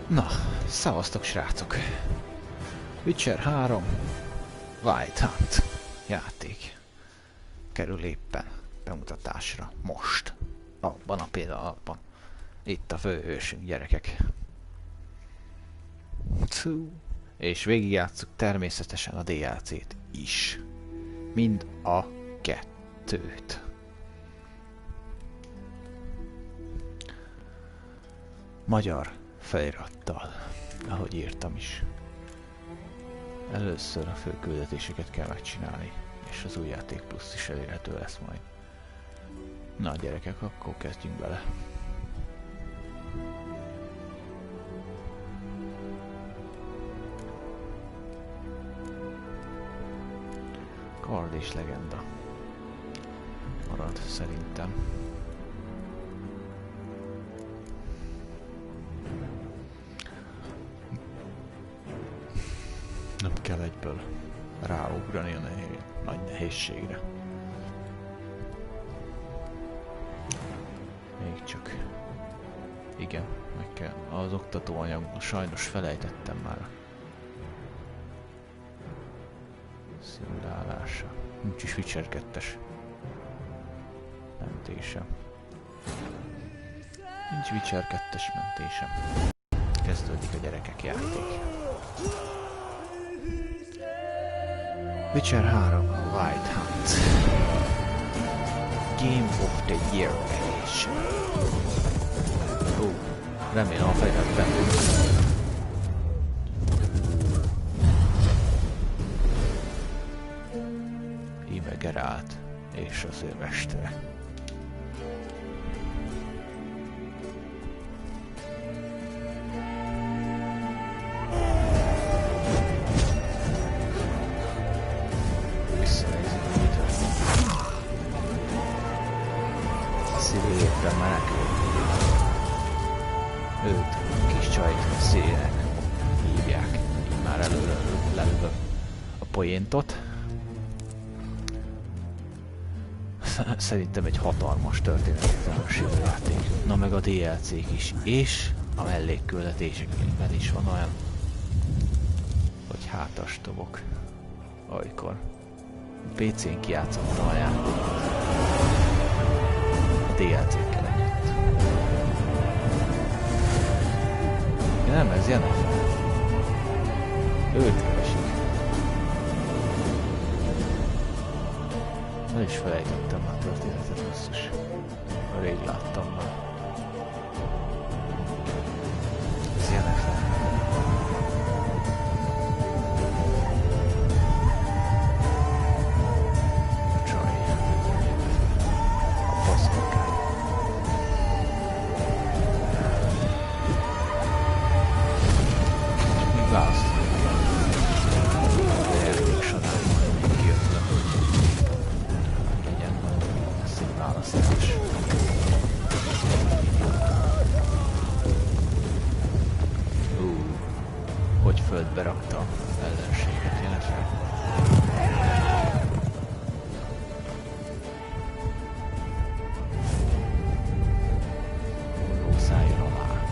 Na, szavaztok srácok! Witcher 3 White Hunt játék kerül éppen bemutatásra most, abban a pillanatban. Itt a főhősünk, gyerekek. És végigjátsszuk természetesen a DLC-t is. Mind a kettőt. Magyar felirattal, ahogy írtam is. Először a fő küldetéseket kell megcsinálni, és az új játék plusz is elérhető lesz majd. Na gyerekek, akkor kezdjünk bele. Kard és legenda marad szerintem. Nem kell egyből ráugrani a nagy nehézségre. Még csak. Igen, meg kell. Az oktatóanyagban sajnos felejtettem már. Szimulálása. Nincs is Witcher 2-es mentésem. Nincs Witcher 2-es mentésem. Kezdődik a gyerekek játék. Witcher 3 White Hunt Game of the Year Edition. Remélem a fejletben. Íme Geralt és az ő mestere. Szívélyéppen menekül. Őt, kis csajt, Szívének hívják. Így már előre lelövöm a poéntot. Szerintem egy hatalmas történetértelmességű játék. Na meg a DLC-k is. És a mellékküldetésekben is van olyan, hogy hátastobok. Olykor PC-n kijátszottam a játékot. DLC-kkel együtt. Ja, nem, ez Jennifer. Őt keresik. El is felejtettem már a történetet, basszus. Rég láttam már. Ez Jennifer. Hogy földbe rakta ellenséget, Jennifer. Szálljon alá.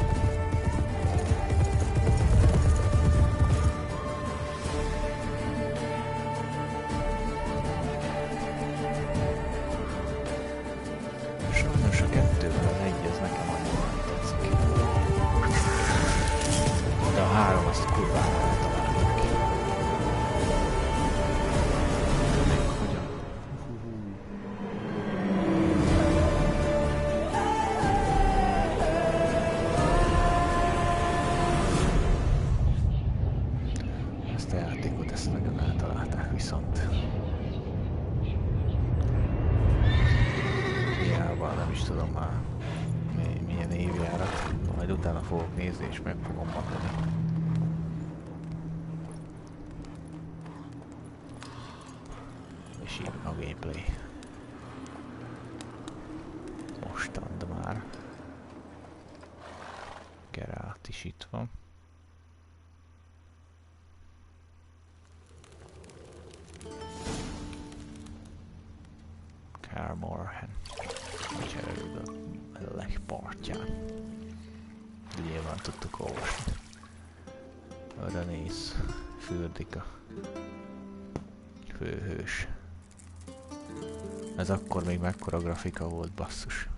Sajnos a kettővel az egy, ez nekem annyira nem tetszik. De a három azt kurvára eltalálják. Még hogyan? Ezt a játékot, ezt nagyon eltalálták viszont. Hiába nem is tudom már milyen évjárat. Majd utána fogok nézni és meg fogom mondani. És így a gameplay. Mostand már. Geralt is itt van. Kármorhen. Cserélő a legpartján. De nyilván tudtuk olvasni. Arra néz. Fürdik a főhős. Ez akkor még mekkora grafika volt, basszus.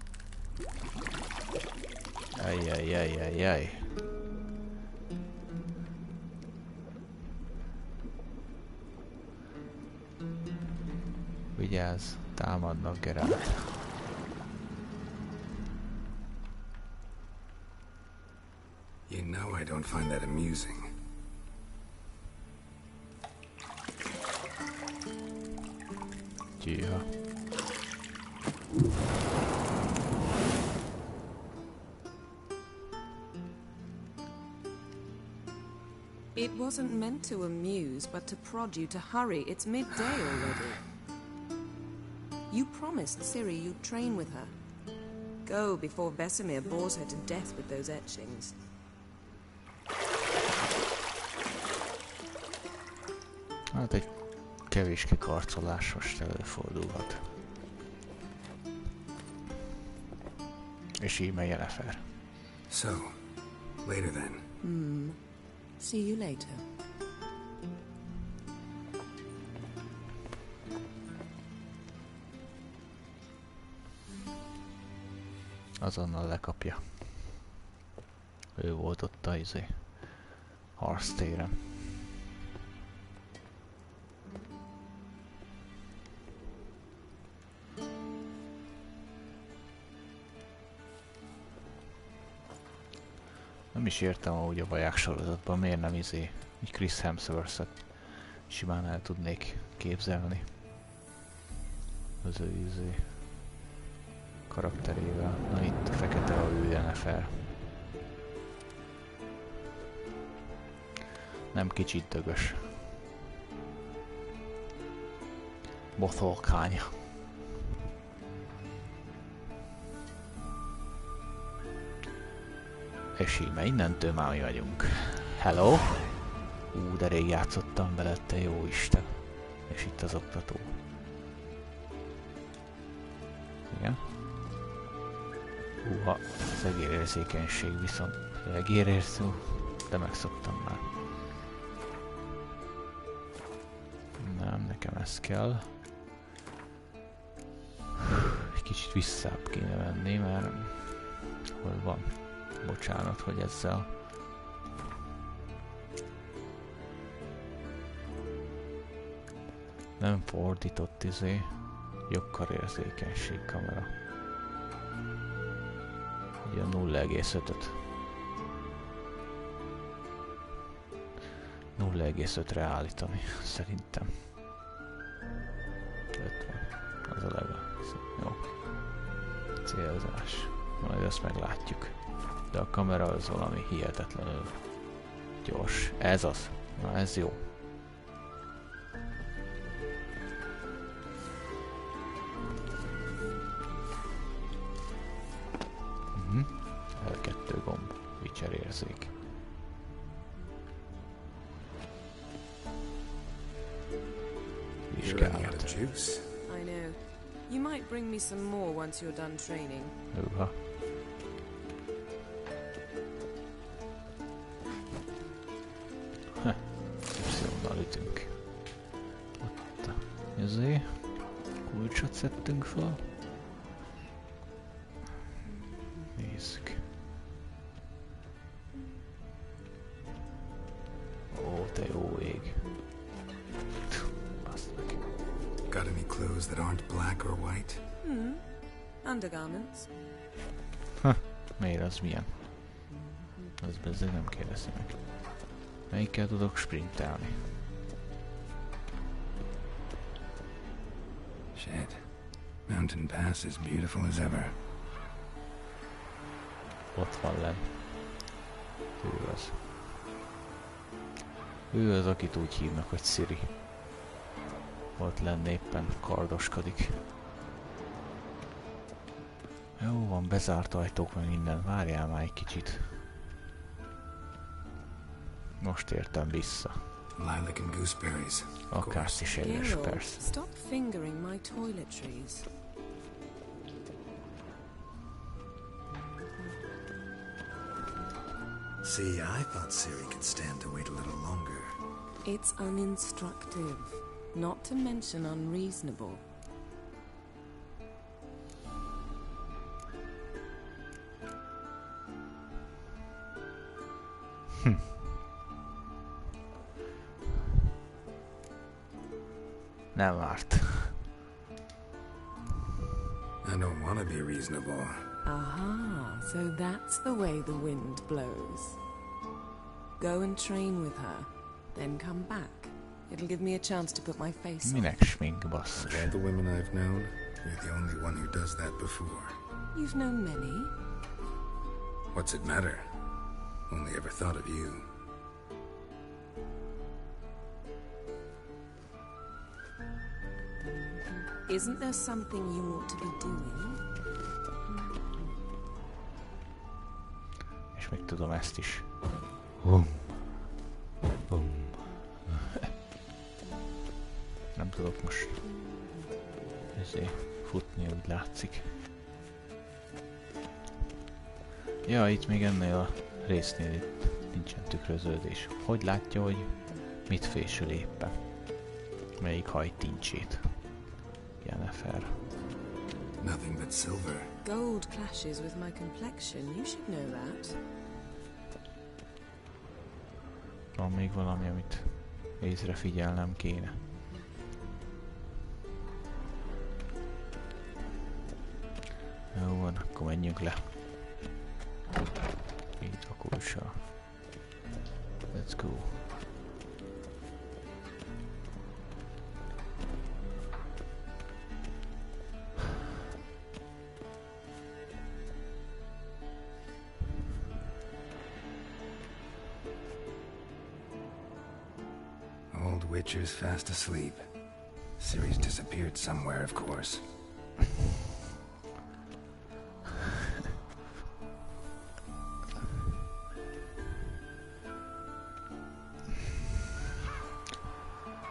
Ajjajjajjajjaj. Vigyázz, támadnak, Geralt. You know I don't find that amusing. Gyűha. It wasn't meant to amuse, but to prod you to hurry. It's midday already. You promised Ciri you'd train with her. Go before Vesemir bores her to death with those etchings. Hát egy kevés kikarcolás most előfordulhat. És íme Yennefer. So, later then. See you later. Azonnal lekapja. Ő volt ott a harctéren. Nem is értem ahogy a vaják sorozatban, miért nem egy Chris Hemsworth-et simán el tudnék képzelni. Az ő karakterével. Na itt fekete a ő Yennefer. Nem kicsit dögös. Boszorkány. És íme innentől már mi vagyunk. Hello! De rég játszottam veled, te jó Isten. És itt az oktató. Igen. Húha, az egérérzékenység viszont egérérző, de megszoktam már. Nem, nekem ez kell. Egy kicsit visszább kéne menni, mert hol van? Bocsánat, hogy ezzel. Nem fordított jogkarérzékenység kamera. Ugye a 0,5-öt. 0,5-re állítani, szerintem. 50. Az a level. Jó. Célzás. Majd ezt meglátjuk. De a kamera az valami hihetetlenül gyors. Ez az. Na ez jó. L2 gomb. Vicserérzék. Vizsgálat. I know. You might bring me some more once you're done training. Uha. Szívszóval ütünk. Ott a kulcsot szedtünk fel. Nézzük. Ó, te jó ég. Baszd meg. Got any clothes that aren't black or white? Undergarments. Miért az milyen? Az bezzeg nem kérdezi meg. Melyikkel tudok sprintelni? Shit. Mountain Pass is beautiful as ever. Ott van lenn. Ő az. Ő az, akit úgy hívnak, hogy Ciri. Ott lenn éppen kardoskodik. Jó van, bezárt ajtók meg minden. Várjál már egy kicsit. Most értem vissza. Lilac and gooseberries. Akársz is éles, Geralt, persze. stop fingering my toiletries. See, I thought Ciri could stand to wait a little longer. It's uninstructive, not to mention unreasonable. Nem árt. I don't want to be reasonable. Aha, so that's the way the wind blows. Go and train with her, then come back. It'll give me a chance to put my face on. Minek smink, basszus. Of all the women I've known, you're the only one who does that before. You've known many. What's it matter? Only ever thought of you. Isn't there something you ought to be doing? És még tudom ezt is. Bum. Bum. Nem tudok most futni, úgy látszik. Ja, itt még ennél a résznél itt nincsen tükröződés. Hogy látja, hogy mit fésül éppen? Melyik hajtincsét? Jennifer. Nothing but silver. Gold clashes with my complexion. You should know that. Van még valami, amit észre figyelnem kéne. Jó van, akkor menjünk le. Így a kulcsa. Let's go. Old Witcher's fast asleep. Ciri's disappeared somewhere, of course.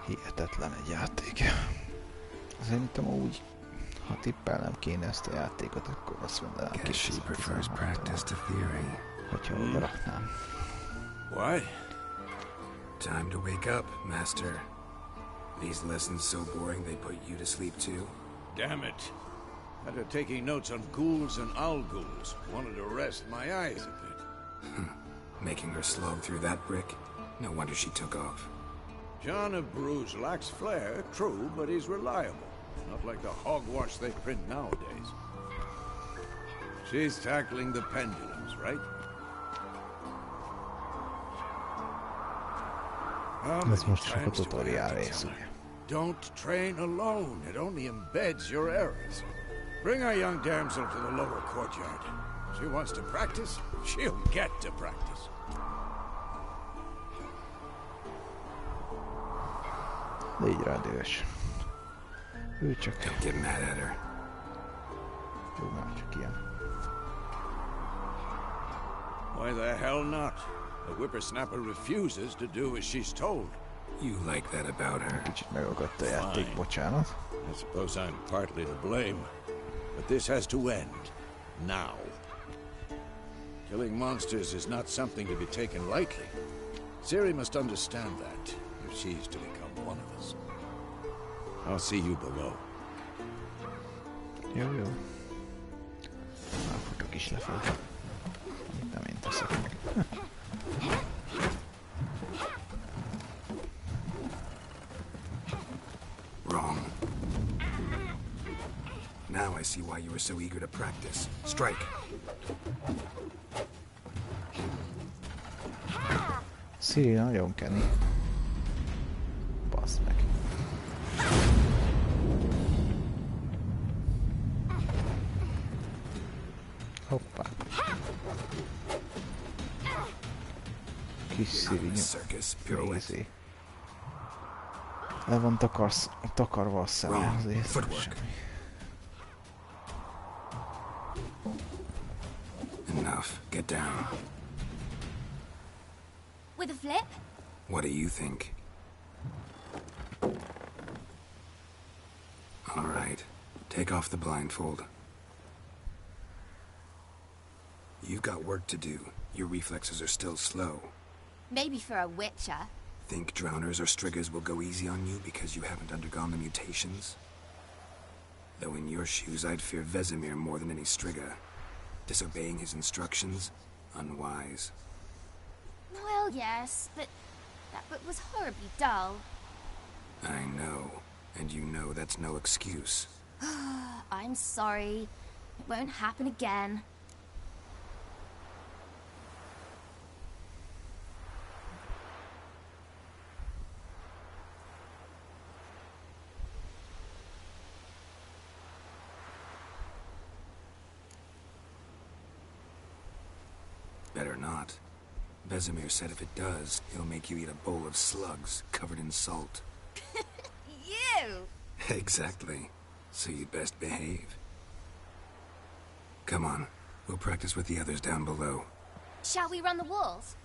Hihetetlen egy játék. Szerintem úgy, ha tippelnem kéne ezt a játékot, akkor azt mondanám Guess she prefers practice to theory. Hogyha oda raknám. What? Time to wake up, Master. These lessons so boring they put you to sleep too? Damn it. After taking notes on ghouls and owl-ghouls, wanted to rest my eyes a bit. Making her slog through that brick? No wonder she took off. John of Bruges lacks flair, true, but he's reliable. Not like the hogwash they print nowadays. She's tackling the pendulums, right? Ez most csak a tutorial rész, ugye? Don't train alone. It only embeds your errors. Bring our young damsel to the lower courtyard. She wants to practice, she'll get to practice. Légy rá dühös. Ő csak... Don't get mad at her. Ő már csak ilyen. Why the hell not? The whippersnapper refuses to do as she's told. You like that about her. Kicsit megakadt a játék, bocsánat. I suppose I'm partly to blame, but this has to end. Now. Killing monsters is not something to be taken lightly. Ciri must understand that, if she's to become one of us. I'll see you below. Jó, jó. Már futok is lefelé. Itt nem én teszek meg. Wrong. Now I see why you were so eager to practice. Strike. Ciri nagyon keni. Bassz meg. Hoppá. Kis Ciri nézi. El van takarva a szeme azért. Footwork. Enough. Get down. With a flip? What do you think? All right. Take off the blindfold. You've got work to do. Your reflexes are still slow. Maybe for a witcher. Think drowners or striggers will go easy on you because you haven't undergone the mutations? Though in your shoes, I'd fear Vesemir more than any strigger. Disobeying his instructions? Unwise. Well, yes, but that book was horribly dull. I know. And you know that's no excuse. I'm sorry. It won't happen again. Better not. Vesemir said if it does, he'll make you eat a bowl of slugs covered in salt. You! Exactly. So you'd best behave. Come on. We'll practice with the others down below. Shall we run the walls?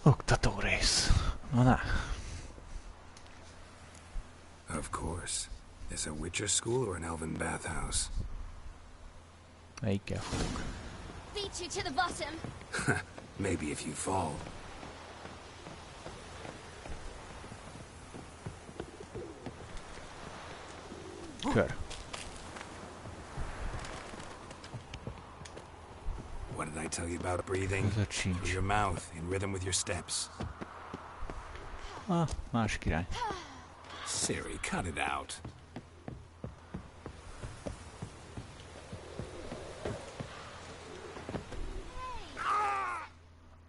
Oktató rész. Na. Of course. Is a Witcher school or an elven bathhouse? Melyikkel fogok? Beat you to the bottom. Maybe if you fall. Kör. What did I tell you about breathing? Ez a csincs. Through your mouth, in rhythm with your steps. Ah, másik irány. Ciri, cut it out.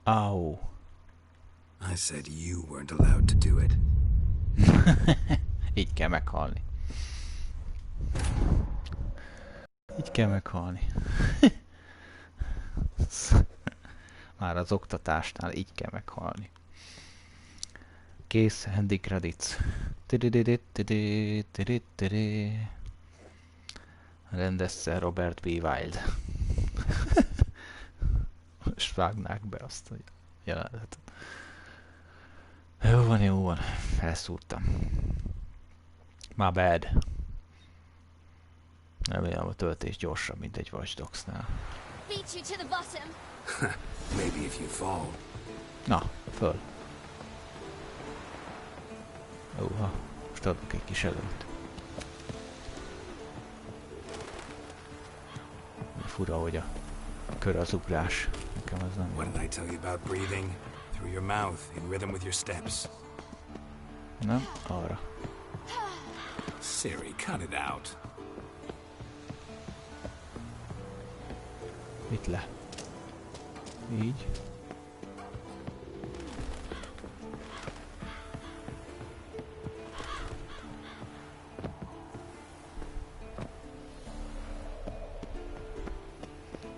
Au. I said you weren't allowed to do it. Így kell meghalni. Így kell meghalni. Már az oktatásnál így kell meghalni. Kész, handy credits. Rendezte Robert B. Wilde. Most vágnák be azt a jelenetet. Jó van, felszúrtam. My bad. Remélem a töltés gyorsabb, mint egy Watch Dogs-nál. Beat you to the bottom. Maybe if you fall. Na, föl. Most adok egy kis előtt. Fura, hogy a kör az ugrás. Nekem az nem What did I tell you about breathing? Through your mouth, in rhythm with your steps. Nem? Arra. Ciri, cut it out. Itt le. Így.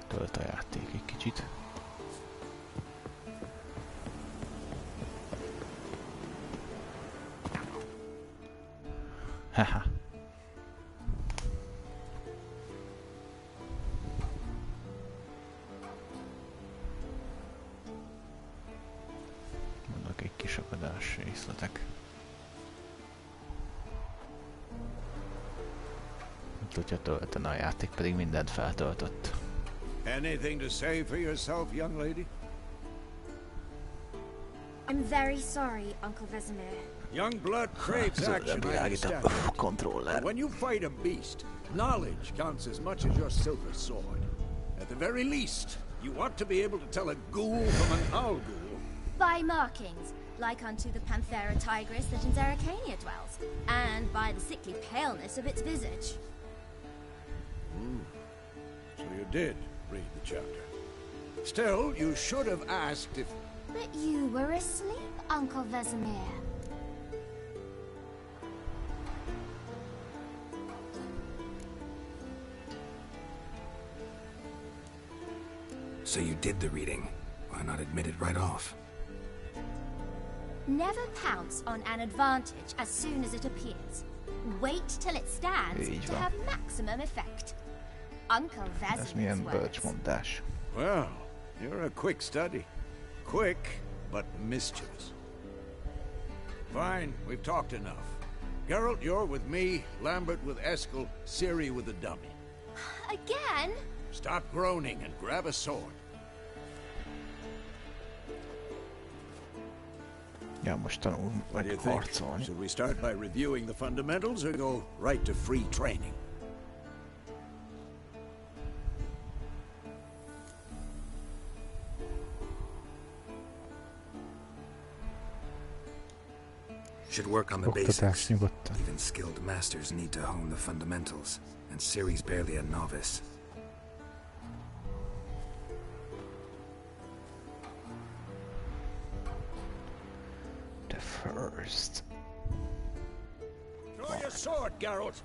Tölt a játék egy kicsit. Haha. Mondok egy kis akadás részletek. Mint hogyha töltene a játék, pedig mindent feltöltött. Anything to say for yourself, young lady? I'm very sorry, Uncle Vesemir. Young blood craves action, I understand. Controller. When you fight a beast, knowledge counts as much as your silver sword. At the very least, you ought to be able to tell a ghoul from an owl ghoul. By markings, like unto the Panthera tigris that in Zerrikania dwells, and by the sickly paleness of its visage. So you did read the chapter. Still, you should have asked if... But you were asleep, Uncle Vesemir. So you did the reading. Why not admit it right off? Never pounce on an advantage as soon as it appears. Wait till it stands Így to van. have maximum effect. Uncle Ez Vesemir's milyen words. bölcsmondás. Well, you're a quick study. Quick, but mischievous. Fine, we've talked enough. Geralt, you're with me, Lambert with Eskel, Ciri with the dummy. Again? Stop groaning and grab a sword. Ja, most tanulunk What do you meg think? harcolni. Should we start by reviewing the fundamentals or go right to free training? Should work on the Oktatás basics. nyugodtan. Even skilled masters need to hone the fundamentals, and Ciri's barely a novice. The first. Draw your sword, Geralt.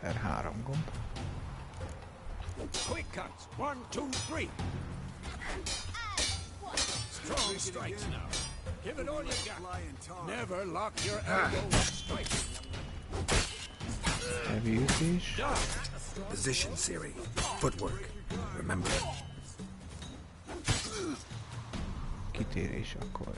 R3 gomb. Quick cuts. 1, 2, 3. Strong strikes now. Give it all you got. Never lock your elbow when striking. Heavy ütés. Position, Ciri. Footwork. Remember. Kitérés akkor.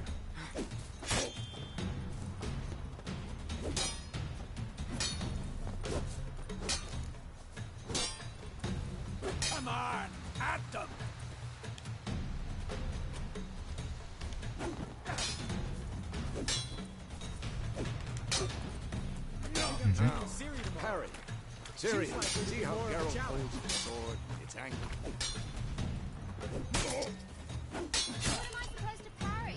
Come on, at them. Parry. Ciri, see how Geralt holds his sword? It's angry. What am I supposed to parry?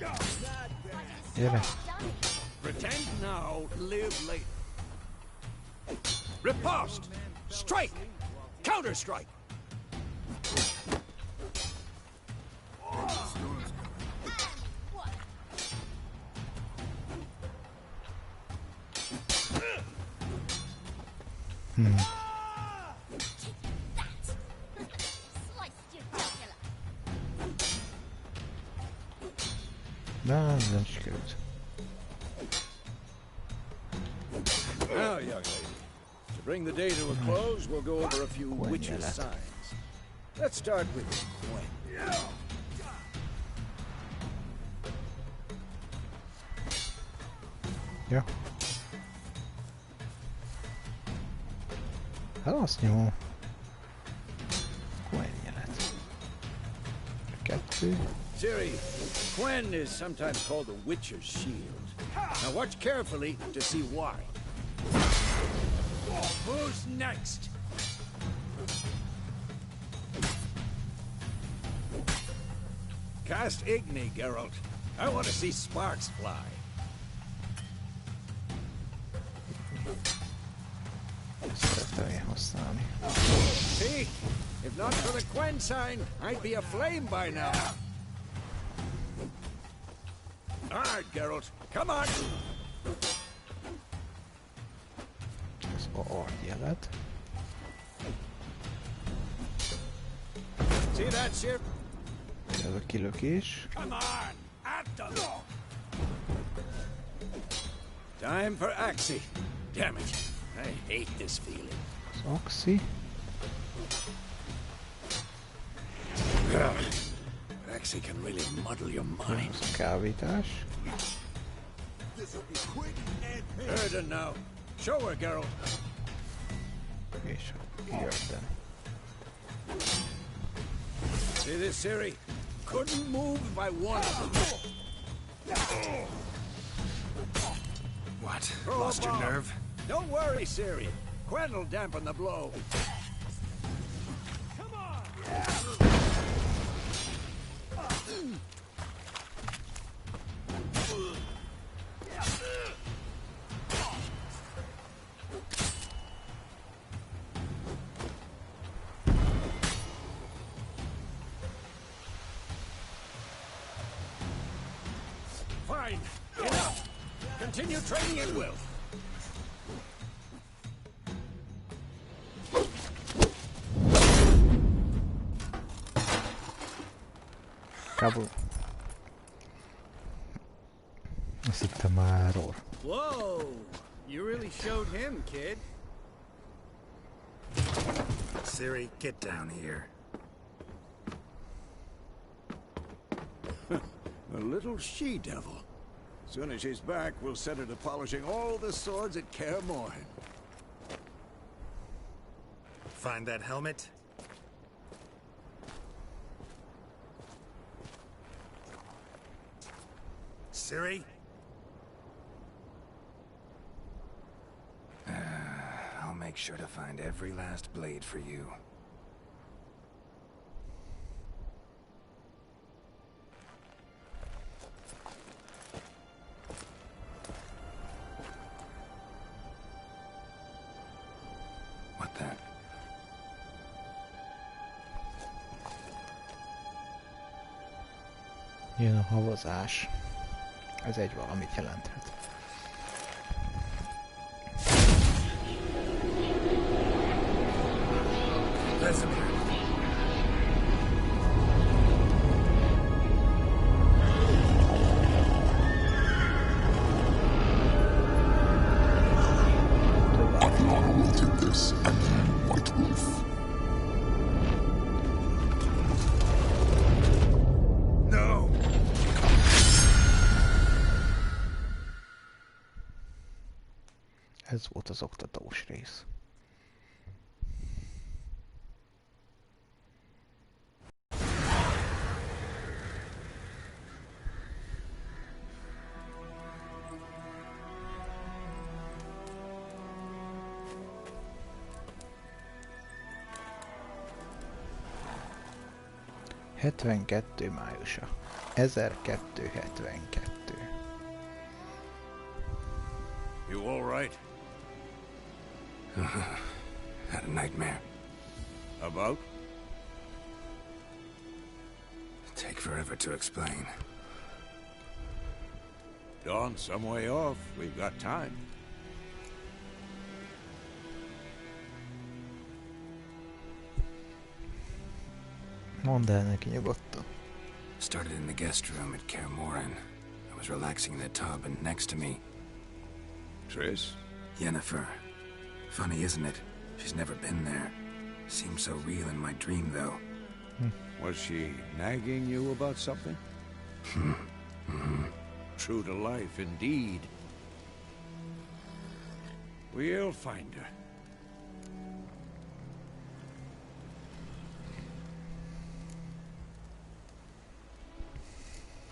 Gyere. Pretend now, live later. Riposte! Strike! Counter-strike! Na, ez nem sikerült. Now, young lady, to bring the day to a close, we'll go over a few witches' signs. Let's start with Gwen. Ja. Hát azt nyomom. Gwen-jelet. 2. Ciri, Gwen is sometimes called the Witcher's Shield. Now watch carefully to see why. Who's next? Cast Igni, Geralt. I want to see sparks fly. Szeretem én használni. See? If not for the Gwen sign, I'd be aflame by now. All right, Geralt. Come on. Ez a art-jelet. See that ship? Ez a kilökés. Come on. At them. Time for Axie. Damn it. I hate this feeling. Az axi. Axie can really muddle your mind. Ez a kábítás. Erden now. Show her, Geralt. És a Jördem. See this, Ciri? Couldn't move if I wanted to. What? Throw Lost a your bomb. nerve? Don't worry, Ciri. Gwen'll dampen the blow. Come on! Fine. Enough. Continue training at will. Kabul. Azt hittem már orr. Whoa! You really showed him, kid. Ciri, get down here. A little she-devil. Soon as she's back, we'll set her to polishing all the swords at Kaer Morhen. Find that helmet? Ciri? I'll make sure to find every last blade for you. What then? Jön a havazás. Ez egy valamit jelenthet. Vesemir. Aquilara will take this, and then White Wolf. No! Ez volt az oktatós rész. ...72 májusa. 1272. You all right? Had a nightmare. About? Take forever to explain. Dawn's some way off. We've got time. Mondd el neki nyugodtan. Started in the guest room at Kaer Morhen. I was relaxing in the tub, and next to me, Triss? Yennefer. Funny, isn't it? She's never been there. Seemed so real in my dream, though. Was she nagging you about something? True to life, indeed. We'll find her.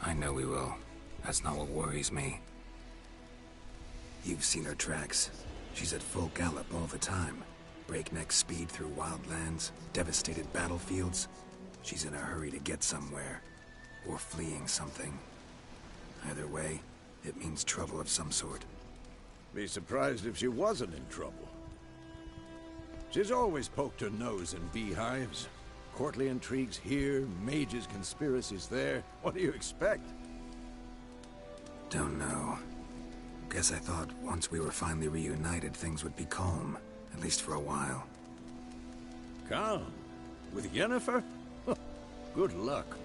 I know we will. That's not what worries me. You've seen her tracks. She's at full gallop all the time. Breakneck speed through wildlands, devastated battlefields. She's in a hurry to get somewhere. Or fleeing something. Either way, it means trouble of some sort. Be surprised if she wasn't in trouble. She's always poked her nose in beehives. Courtly intrigues here, mages' conspiracies there. What do you expect? Don't know. Guess I thought once we were finally reunited, things would be calm. At least for a while. Calm? With Yennefer? Good luck.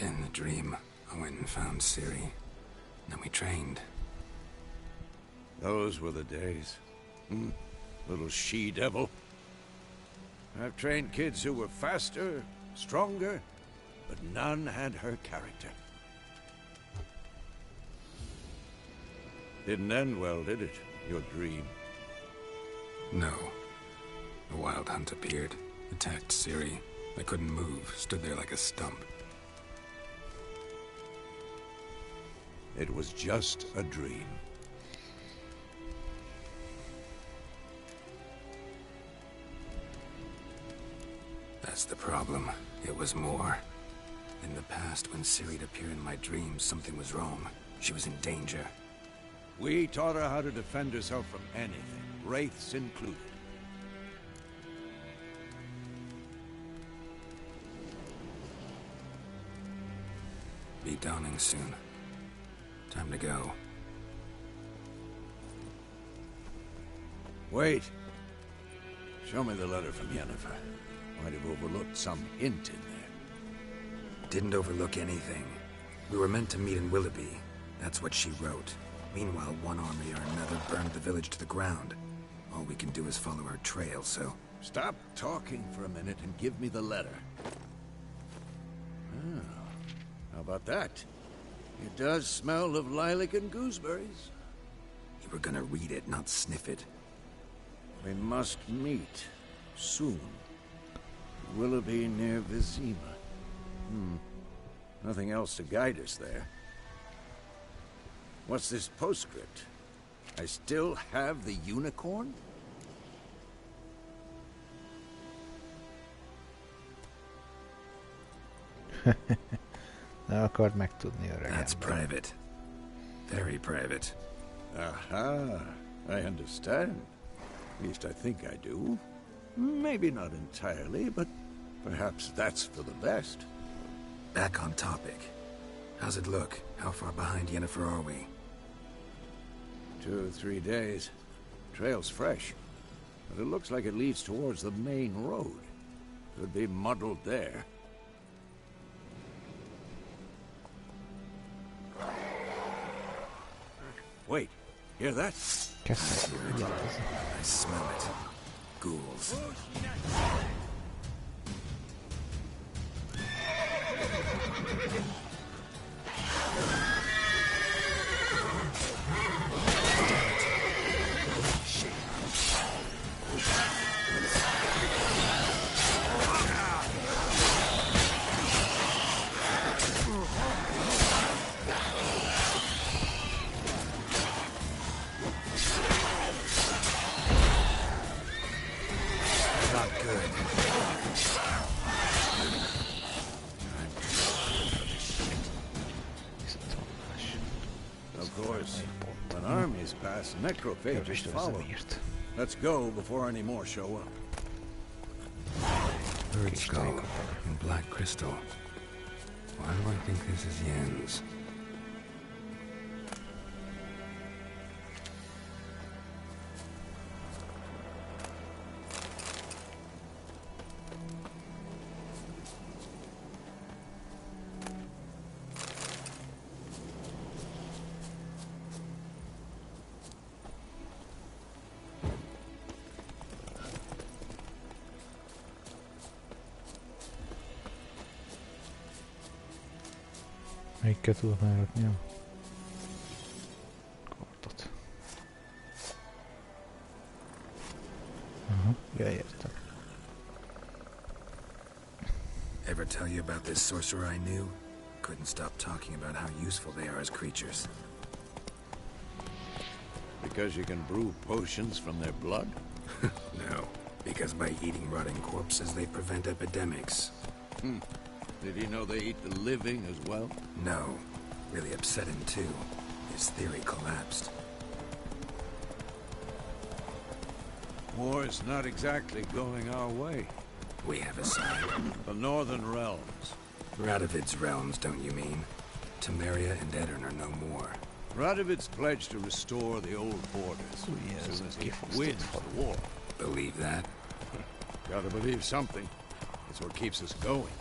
In the dream, I went and found Ciri. Then we trained. Those were the days. Little she-devil. I've trained kids who were faster, stronger, but none had her character. Didn't end well, did it? Your dream? No. A wild hunt appeared, attacked Ciri. I couldn't move, stood there like a stump. It was just a dream. That's the problem. It was more. In the past, when Ciri'd appear in my dreams, something was wrong. She was in danger. We taught her how to defend herself from anything, wraiths included. Be dawning soon. Time to go. Wait. Show me the letter from Yennefer. Might have overlooked some hint in there. Didn't overlook anything. We were meant to meet in Willoughby. That's what she wrote. Meanwhile, one army or another burned the village to the ground. All we can do is follow her trail, so... Stop talking for a minute and give me the letter. How about that? It does smell of lilac and gooseberries. You were gonna read it, not sniff it. We must meet soon. Willoughby near Vizima. Nothing else to guide us there. What's this postscript? I still have the unicorn? Nem akard megtudni, öregem. That's private. Very private. Aha, I understand. At least I think I do. Maybe not entirely, but perhaps that's for the best. Back on topic. How's it look? How far behind Yennefer are we? 2 or 3 days. Trail's fresh, but it looks like it leads towards the main road. Could be muddled there. Wait, hear that? I smell it. Ghouls. Necrophages follow. Let's go before any more show up. Bird skull and black crystal. Why do I think this is Yen's? Melyiket tudok megrakni a kortot. Aha, ja, értem. Ever tell you about this sorcerer I knew? Couldn't stop talking about how useful they are as creatures. Because you can brew potions from their blood? No, because by eating rotting corpses they prevent epidemics. Did he know they eat the living as well? No. Really upset him too. His theory collapsed. War's not exactly going our way. We have a sign. The Northern Realms. Radovid's realms, don't you mean? Temeria and Edirn are no more. Radovid's pledged to restore the old borders as soon as he wins the war. Believe that? Gotta believe something. It's what keeps us going.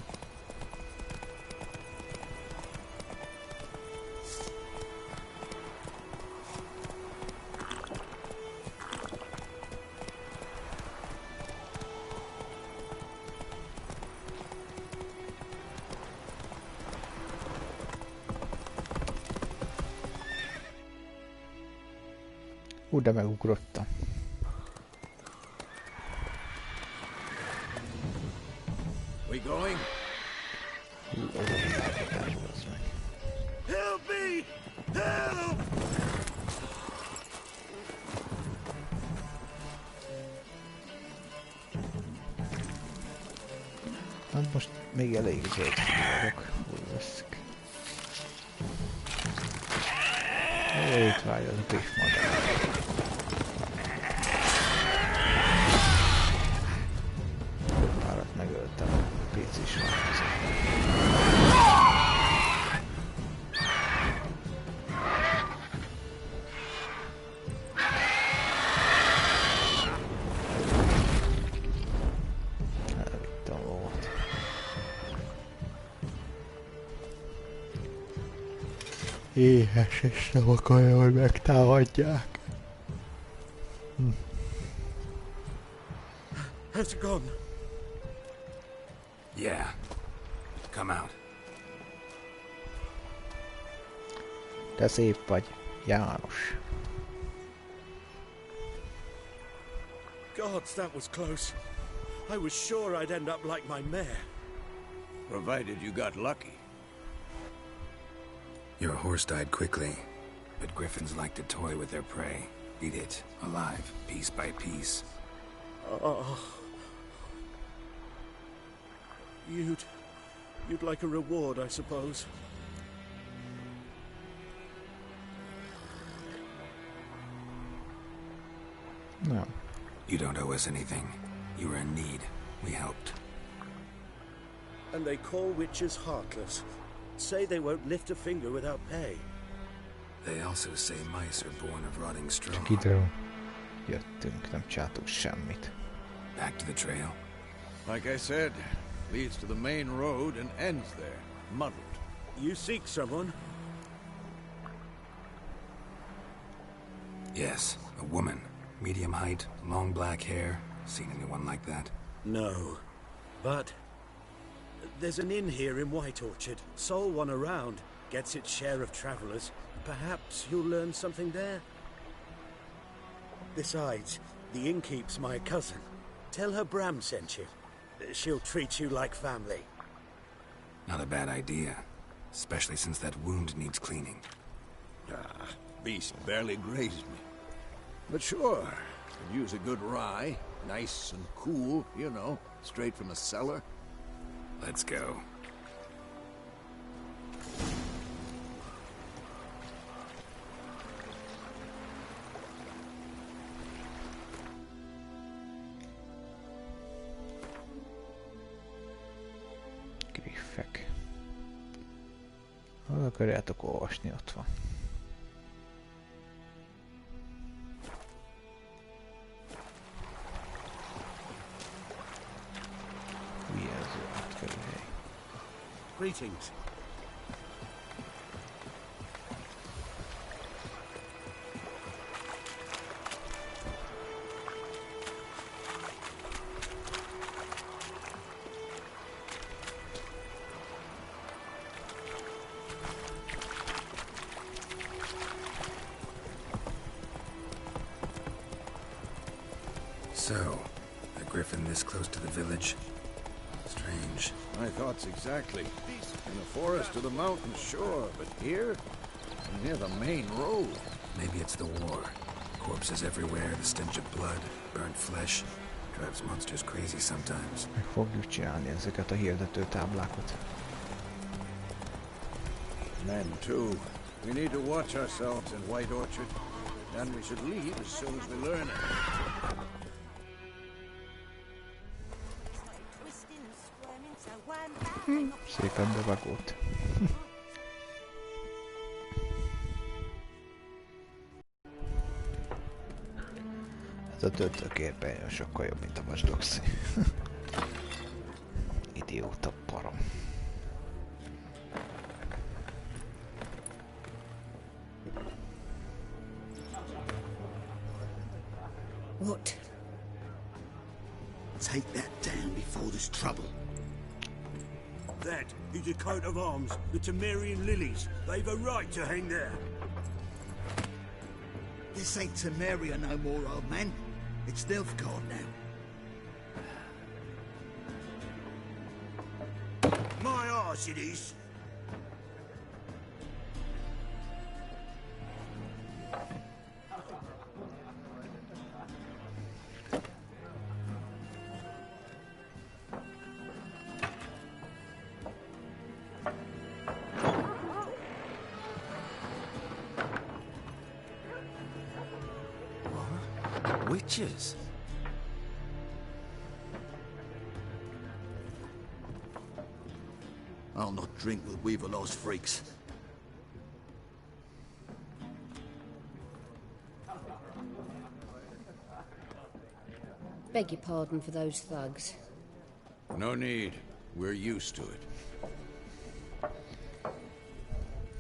De megugrottam. We going? Help me! Help! Hát most még elég zöld vagyok. Úgy veszik. Itt várja az a madár. Megöltem a PC-s változat. Elvittem a lovat. Éhes és nem akarja, hogy megtámadják. Has it gone? Yeah. Come out. De szép vagy, János. Gods, that was close. I was sure I'd end up like my mare. Provided you got lucky. Your horse died quickly, but griffins like to toy with their prey. Eat it, alive, piece by piece. Oh. You'd like a reward, I suppose. No. You don't owe us anything. You were in need. We helped. And they call witches heartless. Say they won't lift a finger without pay. They also say mice are born of rotting straw. Csak ide jöttünk, nem csináltunk semmit. Back to the trail. Like I said, leads to the main road and ends there, muddled. You seek someone? Yes, a woman. Medium height, long black hair. Seen anyone like that? No. But there's an inn here in White Orchard. Sole one around. Gets its share of travelers. Perhaps you'll learn something there? Besides, the innkeep's my cousin. Tell her Bram sent you. She'll treat you like family. Not a bad idea. Especially since that wound needs cleaning. Ah, beast barely grazed me. But sure, could use a good rye. Nice and cool, you know, straight from the cellar. Let's go. Griffek. Ha akarjátok olvasni, ott van. Vijelző átkerülhely. Greetings. So, a griffin this close to the village? Strange. My thoughts exactly. In the forest or the mountains, sure, but here? Near the main road. Maybe it's the war. Corpses everywhere, the stench of blood, burnt flesh. Drives monsters crazy sometimes. Meg fogjuk csinálni ezeket a hirdető táblákat. Men, too. We need to watch ourselves in White Orchard. And we should leave as soon as we learn it. Szépen bevágott. Ez a döntőkérben jön sokkal jobb, mint a Watch Dogs. Idióta parom. What? Take that down before there's trouble. That is a coat of arms, the Temerian lilies. They've a right to hang there. This ain't Temeria no more, old man. It's Nilfgaard now. My arse it is. Witches? I'll not drink with Weaverlaw's freaks. Beg your pardon for those thugs. No need. We're used to it.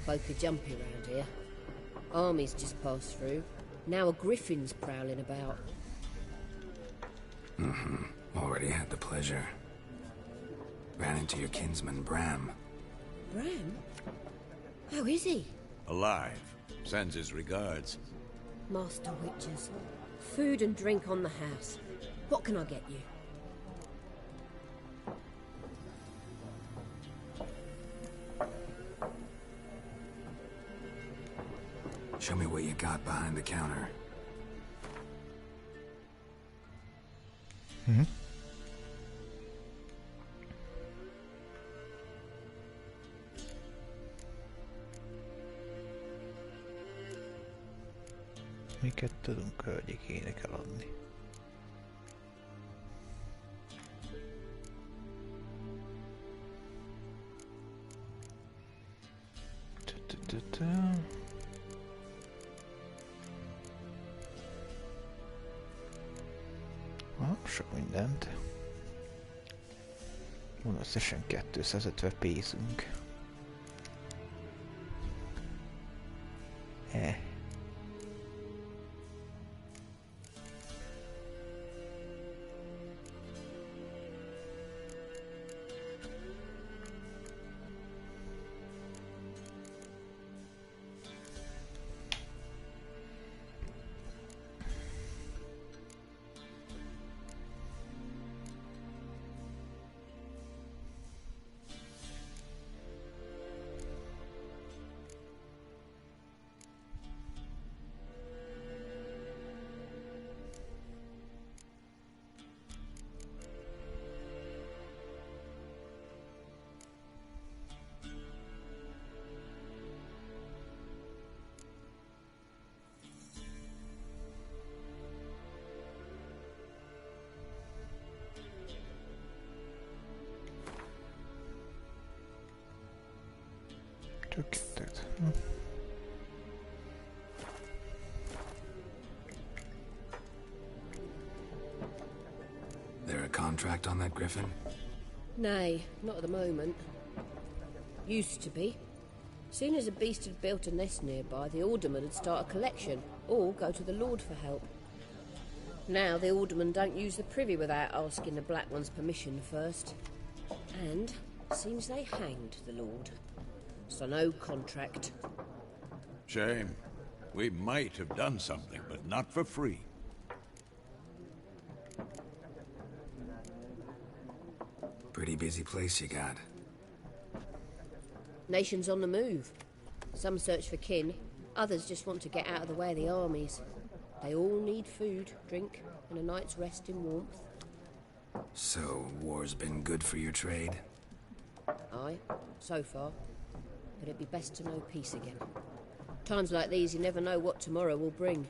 Folk are jumpy around here. Armies just passed through. Now a griffin's prowling about. Already had the pleasure. Ran into your kinsman, Bram. Bram? How is he? Alive. Sends his regards. Master Witchers. Food and drink on the house. What can I get you? Show me what you got behind the counter. Mhm. Miket tudunk hölgyekének eladni? Sok mindent. Van összesen 250 pénzünk. There a contract on that griffin? Nay, not at the moment. Used to be. Soon as a beast had built a nest nearby, the alderman would start a collection, or go to the Lord for help. Now the alderman don't use the privy without asking the Black One's permission first. And seems they hanged the Lord. So no contract. Shame. We might have done something, but not for free. Pretty busy place you got. Nations on the move. Some search for kin, others just want to get out of the way of the armies. They all need food, drink, and a night's rest in warmth. So, war's been good for your trade? Aye, so far. But it'd be best to know peace again. Times like these, you never know what tomorrow will bring.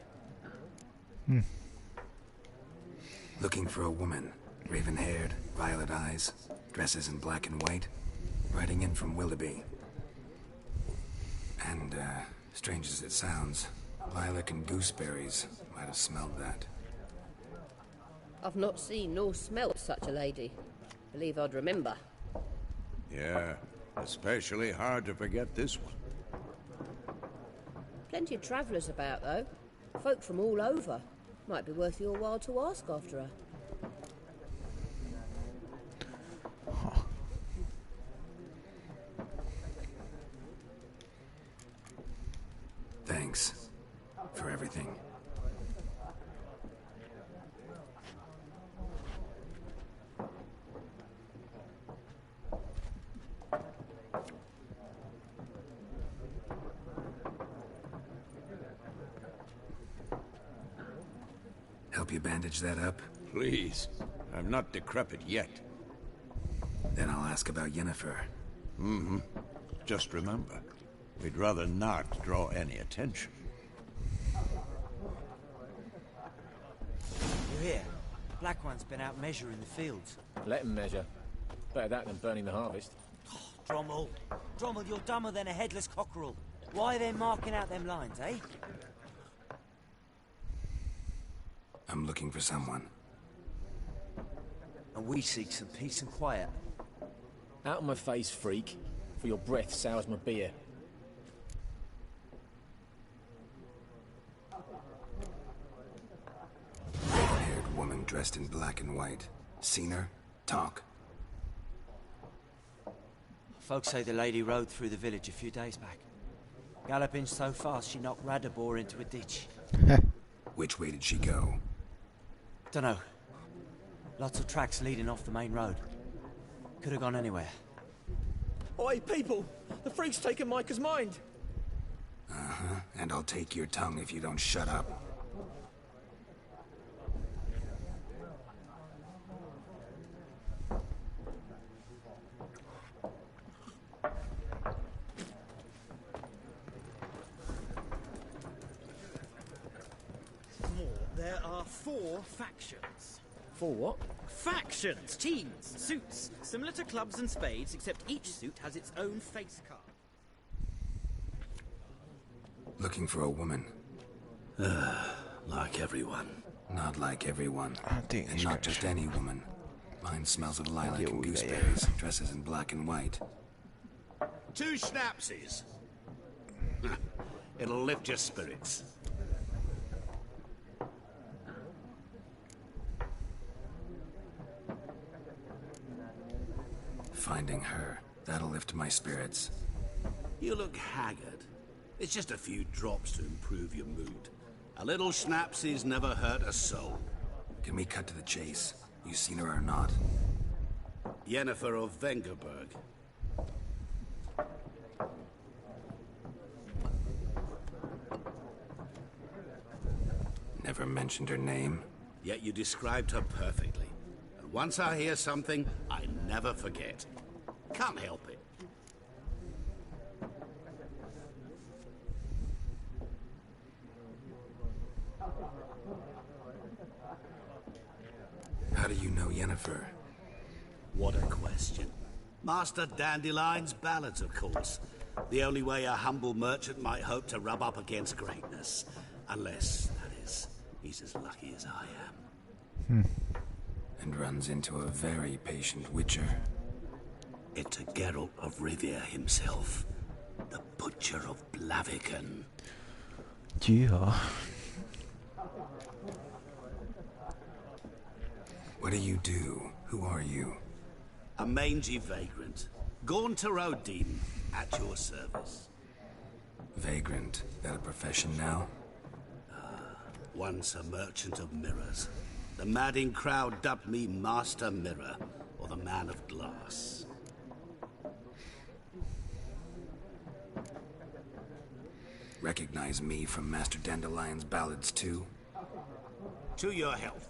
Looking for a woman. Raven-haired, violet eyes, dresses in black and white. Riding in from Willoughby. And, strange as it sounds, lilac and gooseberries might have smelled that. I've not seen nor smelt such a lady. Believe I'd remember. Yeah, especially hard to forget this one. Plenty of travellers about, though. Folk from all over. Might be worth your while to ask after her. Thanks for everything. Help you bandage that up? Please. I'm not decrepit yet. Then I'll ask about Yennefer. Mm-hmm. Just remember, we'd rather not draw any attention. You hear? The Black One's been out measuring the fields. Let him measure. Better that than burning the harvest. Oh, Drommel. Drommel, you're dumber than a headless cockerel. Why are they marking out them lines, eh? I'm looking for someone. And we seek some peace and quiet. Out of my face, freak. For your breath sours my beer. Red-haired woman dressed in black and white. Seen her? Talk. Folks say the lady rode through the village a few days back. Galloping so fast she knocked Radabor into a ditch. Which way did she go? Dunno. Lots of tracks leading off the main road. Could have gone anywhere. Oi, people! The freak's taken Micah's mind! Uh-huh, and I'll take your tongue if you don't shut up. There are 4 factions. 4 what? Factions! Teams! Suits! Similar to clubs and spades, except each suit has its own face card. Looking for a woman. Like everyone. Not like everyone. And not just any woman. Mine smells of lilac and gooseberries, dresses in black and white. 2 schnapsies. It'll lift your spirits. Finding her, that'll lift my spirits. You look haggard. It's just a few drops to improve your mood. A little schnapsies never hurt a soul. Can we cut to the chase? You seen her or not? Yennefer of Vengerberg. Never mentioned her name. Yet you described her perfectly. And once I hear something, I never forget. Can't help it. How do you know Yennefer? What a question. Master Dandelion's ballads, of course. The only way a humble merchant might hope to rub up against greatness. Unless, that is, he's as lucky as I am. And runs into a very patient witcher. It's a Geralt of Ríviai himself. The Butcher of Blaviken. Yeah. What do you do? Who are you? A mangy vagrant. Gaunter Odin, at your service. Vagrant? That a profession now? Once a merchant of mirrors. The madding crowd dubbed me Master Mirror, or the Man of Glass. Recognize me from Master Dandelion's ballads too? To your health.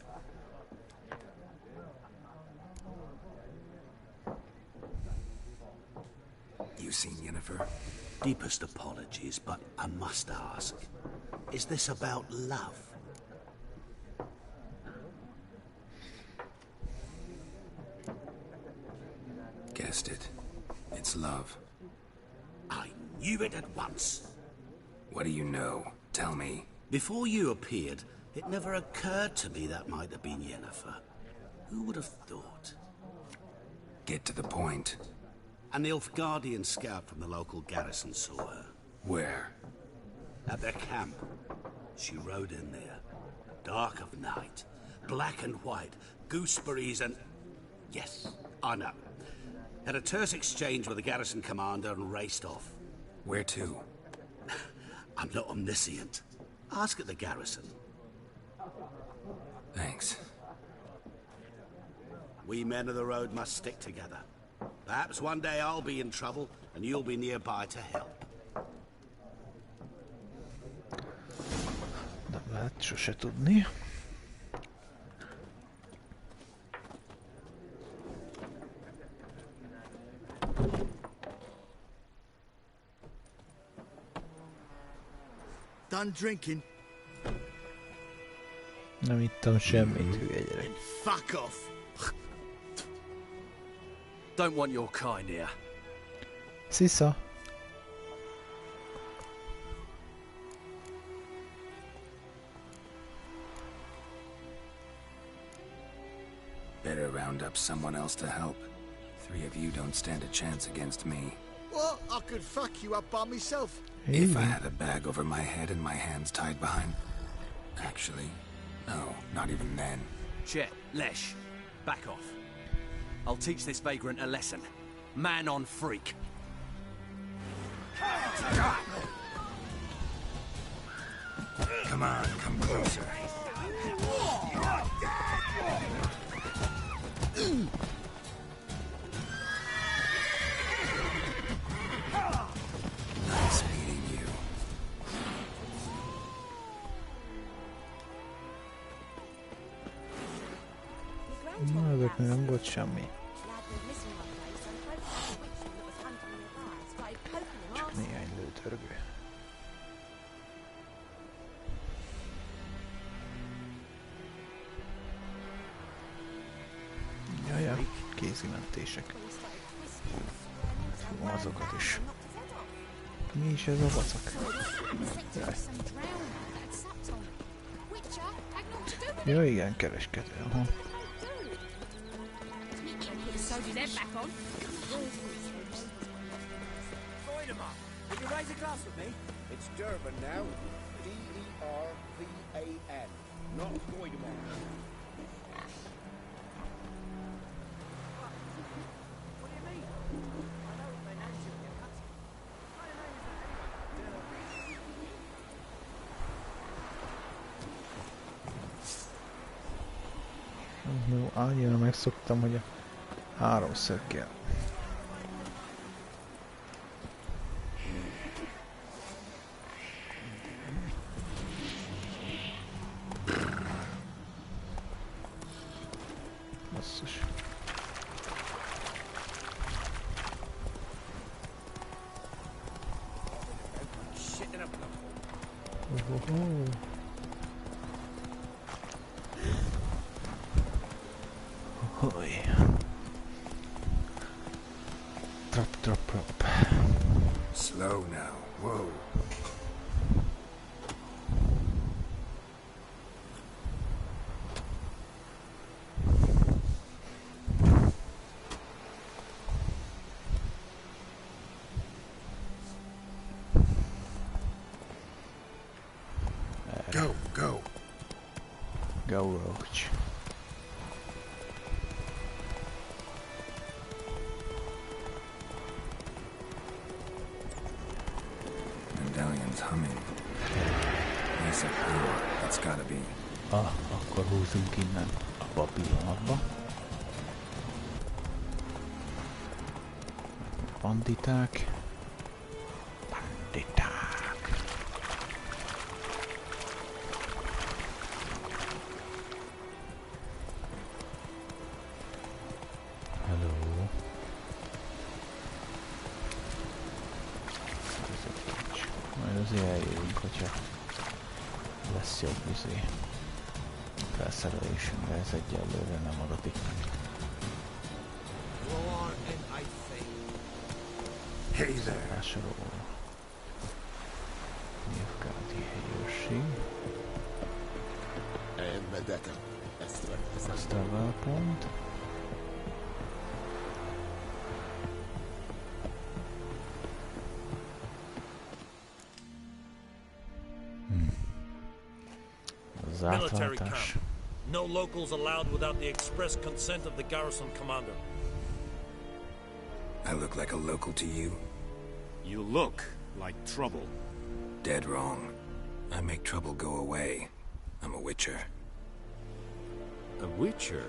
You seen Yennefer? Deepest apologies, but I must ask. Is this about love? Guessed it. It's love. I knew it at once. What do you know? Tell me. Before you appeared, it never occurred to me that might have been Yennefer. Who would have thought? Get to the point. An Nilfgaardian scout from the local garrison saw her. Where? At their camp. She rode in there. Dark of night. Black and white. Gooseberries and... Yes, I know. Had a terse exchange with the garrison commander and raced off. Where to? I'm not omniscient. Ask at the garrison. Thanks. We men of the road must stick together. Perhaps one day I'll be in trouble and you'll be nearby to help. Nem lehet sose tudni. Done drinking? Nem ittam semmit, hülye gyerek. Fuck off! Don't want your kind here. Szisza. Better round up someone else to help. 3 of you don't stand a chance against me. What? I could fuck you up by myself. If I had a bag over my head and my hands tied behind... Actually, no, not even then. Chet, Lesh, back off. I'll teach this vagrant a lesson. Man on freak. Come on, come closer. Nice meeting you. Na, ezeknél nem volt semmi. Csak néhány lőtörgő. Jajjaj, kézimentések. Hú, azokat is. Mi is ez a vacak? Jaj. Ja, igen, kereskedő. Aha. Would you raise a glass with me? It's Durban now. D-E-R-V-A-N. Not Goidemar. What do you mean? I know what their names should be cut. My name is Jó, annyira megszoktam, hogy a háromszöggel. Basszus. Hoy. Drop. Slow now. Whoa. Go. Go, Roach. Medallion's humming. Nice up here. That's gotta be. Akkor húzzunk innen abba a pillanatba. Banditák. Hello. Majd azért eljövünk, hogyha lesz jobb felszerelésünk, de ez egyelőre nem adatik meg. Hey there. Rásorolva. Névkárti helyőrség. Extra pont. Military camp. No locals allowed without the express consent of the garrison commander. I look like a local to you? You look like trouble. Dead wrong. I make trouble go away. I'm a witcher. A witcher?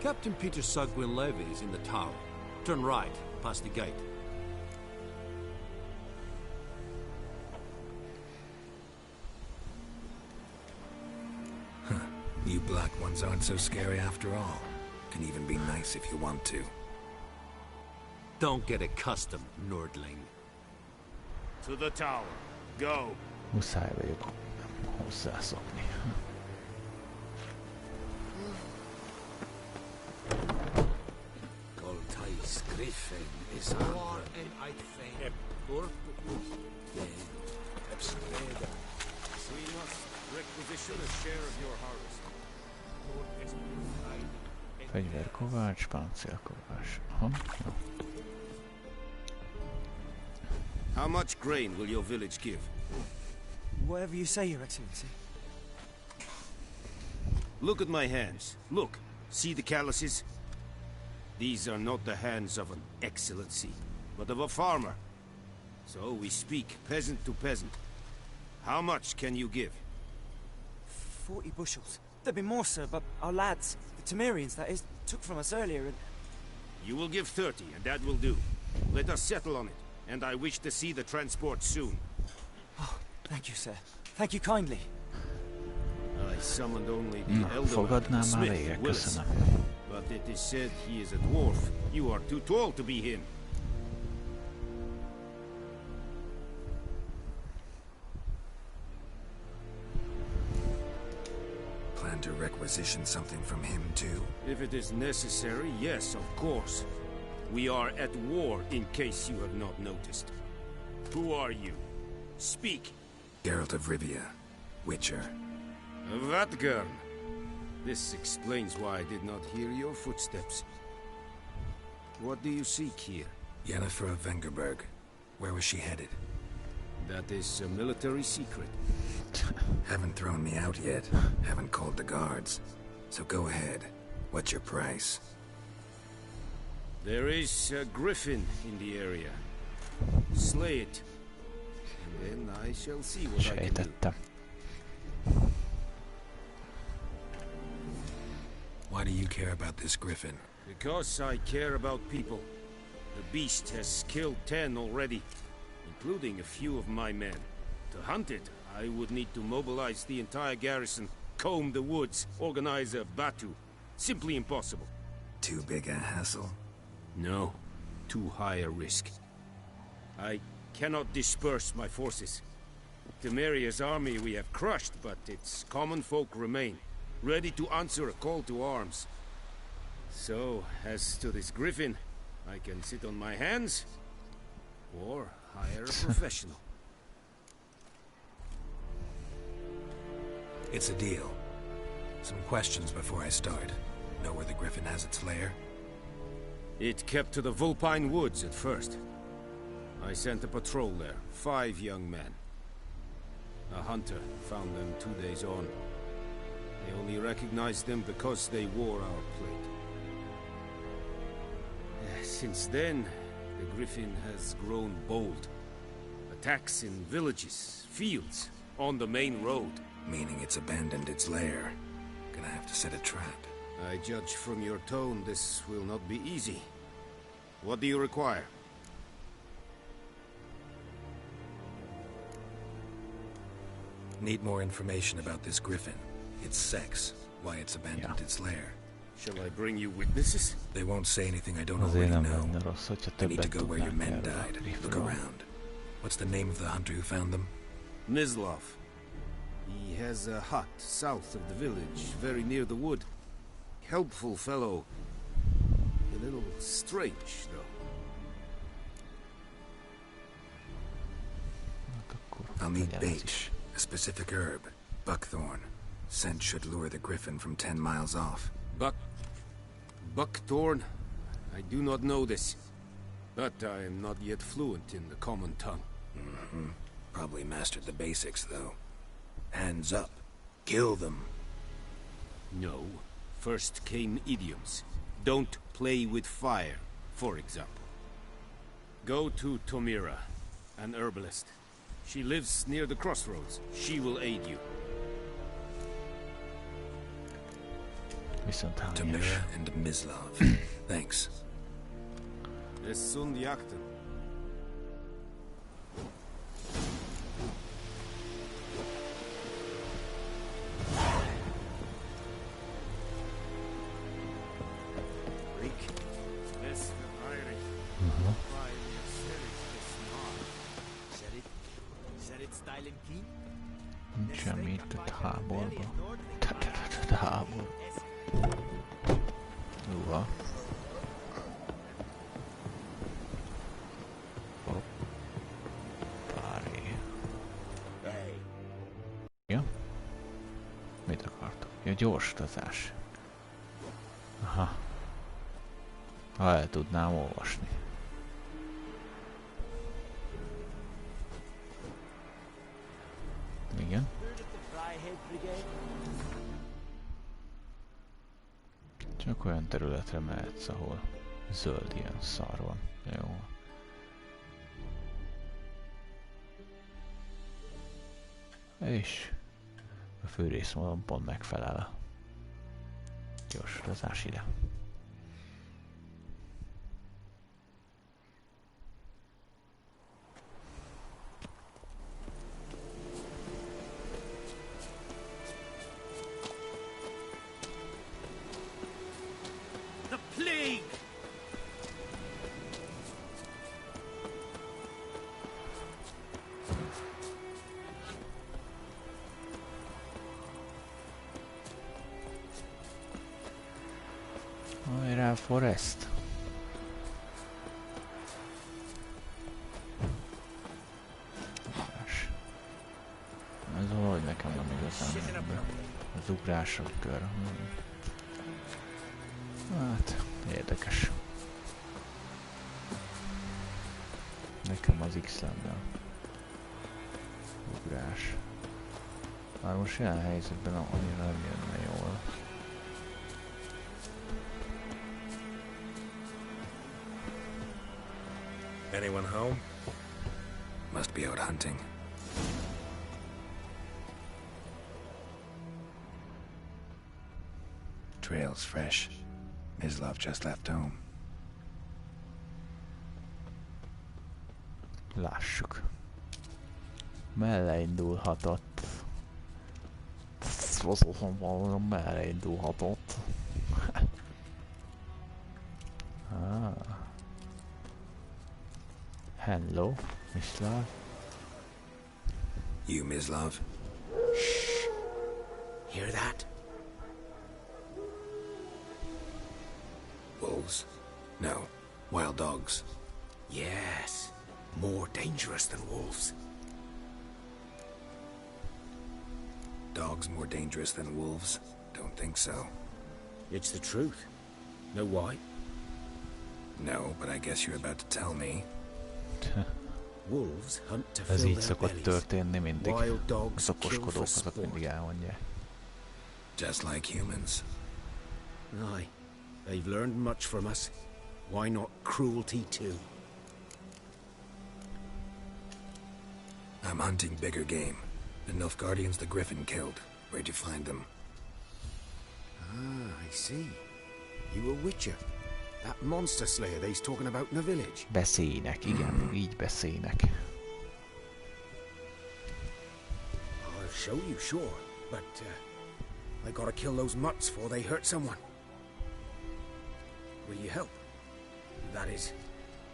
Captain Peter Sugwin Levy is in the tower. Turn right, past the gate. You black ones aren't so scary after all. Can even be nice if you want to. Don't get accustomed, Nordling. To the tower. Go. Muszáj vagyok hozzászokni. Goltais Griffin is war and I think We must requisition a share of your harvest. Fegyverkovács, páncélkovács. Aha, jó. How much grain will your village give? Whatever you say, Your Excellency. Look at my hands. Look. See the calluses? These are not the hands of an excellency, but of a farmer. So we speak peasant to peasant. How much can you give? 40 bushels. There'd be more, sir, but our lads, the Temerians, that is, took from us earlier and... You will give 30, and that will do. Let us settle on it, and I wish to see the transport soon. Oh, thank you, sir. Thank you kindly. I summoned only the elder fogadnám már Smith, végre, Willis. köszönöm. But it is said he is a dwarf. You are too tall to be him. Plan to requisition something from him, too? If it is necessary, yes, of course. We are at war, in case you have not noticed. Who are you? Speak. Geralt of Ríviai, Witcher. Vatgern. This explains why I did not hear your footsteps. What do you seek here? Yennefer of Vengerberg. Where was she headed? That is a military secret. Haven't thrown me out yet. Haven't called the guards. So go ahead. What's your price? There is a griffin in the area. Slay it. And then I shall see what I can do. Why do you care about this griffin? Because I care about people. The beast has killed 10 already, including a few of my men. To hunt it, I would need to mobilize the entire garrison, comb the woods, organize a batu. Simply impossible. Too big a hassle? No. Too high a risk. I cannot disperse my forces. Temeria's army we have crushed, but its common folk remain, ready to answer a call to arms. So, as to this griffin, I can sit on my hands, or hire a professional. It's a deal. Some questions before I start. Know where the griffin has its lair? It kept to the Vulpine Woods at first. I sent a patrol there, 5 young men. A hunter found them 2 days on. I only recognized them because they wore our plate. Since then, the griffin has grown bold. Attacks in villages, fields, on the main road. Meaning it's abandoned its lair. Gonna have to set a trap. I judge from your tone this will not be easy. What do you require? Need more information about this griffin. Its sex, why it's abandoned its lair. Shall I bring you witnesses? They won't say anything I don't already know. I need to go where your men died. Look around. What's the name of the hunter who found them? Mislav. He has a hut south of the village, very near the wood. Helpful fellow. A little strange, though. I'll need bait. A specific herb. Buckthorn. Scent should lure the griffin from 10 miles off. Buckthorn? I do not know this. But I am not yet fluent in the common tongue. Probably mastered the basics, though. Hands up. Kill them. No. First came idioms. Don't play with fire, for example. Go to Tomira, an herbalist. She lives near the crossroads. She will aid you. Tomira and Mislav. Thanks. Es sunt jakten. Nincs semmi itt a táborba. Tábor. Uha. Páré. Ja? Mit akartok? Ja, gyors utazás. Aha. Ha el tudnám olvasni. Igen. Csak olyan területre mehetsz, ahol zöld ilyen szar van. Jó. És a főrészmódon pont megfelel. Gyorsulozás ide. The plague! Hajrá, Forest! Ez valahogy nekem nem igazán az ugrások kör. Hát, érdekes. Nekem az X lenne. Ugrás. Már most ilyen helyzetben annyira nem jönne jól. Anyone home? Must be out hunting. Trail's fresh. Mislav just left home. Lássuk. Merre indulhatott? Merre indulhatott? Hello, Mislav. You, Mislav? Shh. Hear that? Wolves? No. Wild dogs. Yes. More dangerous than wolves. Dogs more dangerous than wolves? Don't think so. It's the truth. Know why? No, but I guess you're about to tell me. Wolves hunt to Ez fill így their szokott bellies. történni mindig. Wild dogs Az kill okoskodók for azok sport. mindig elmondják. Just like humans. Aye. They've learned much from us. Why not cruelty too? I'm hunting bigger game. The Nilfgaardians the Griffin killed. Where'd you find them? Ah, I see. You a witcher. That monster slayer they's talking about in the village. Beszélnek, igen, így beszélnek. I'll show you, sure. But, I gotta kill those mutts before they hurt someone. Will you help? That is,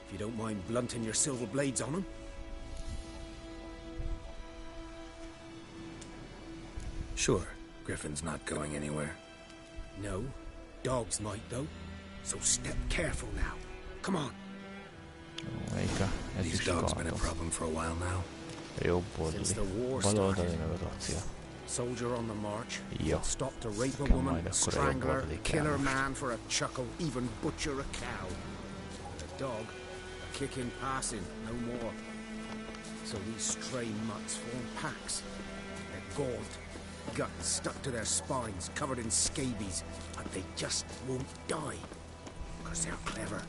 if you don't mind blunting your silver blades on them. Sure. Griffin's not going anywhere. No. Dogs might, though. So step careful now. Come on. These dogs been a problem for a while now. Jobb oldali. Bal oldali meg az acél. Soldier on the march. Jó. Stop to rape a Nekem woman, majd akkor a strangle jobb her, oldali kill her kell. man for a chuckle, even butcher a cow. And a dog, a kick in passing, no more. So these stray mutts form packs. They're gaunt, guts stuck to their spines, covered in scabies, but they just won't die. Because they're clever.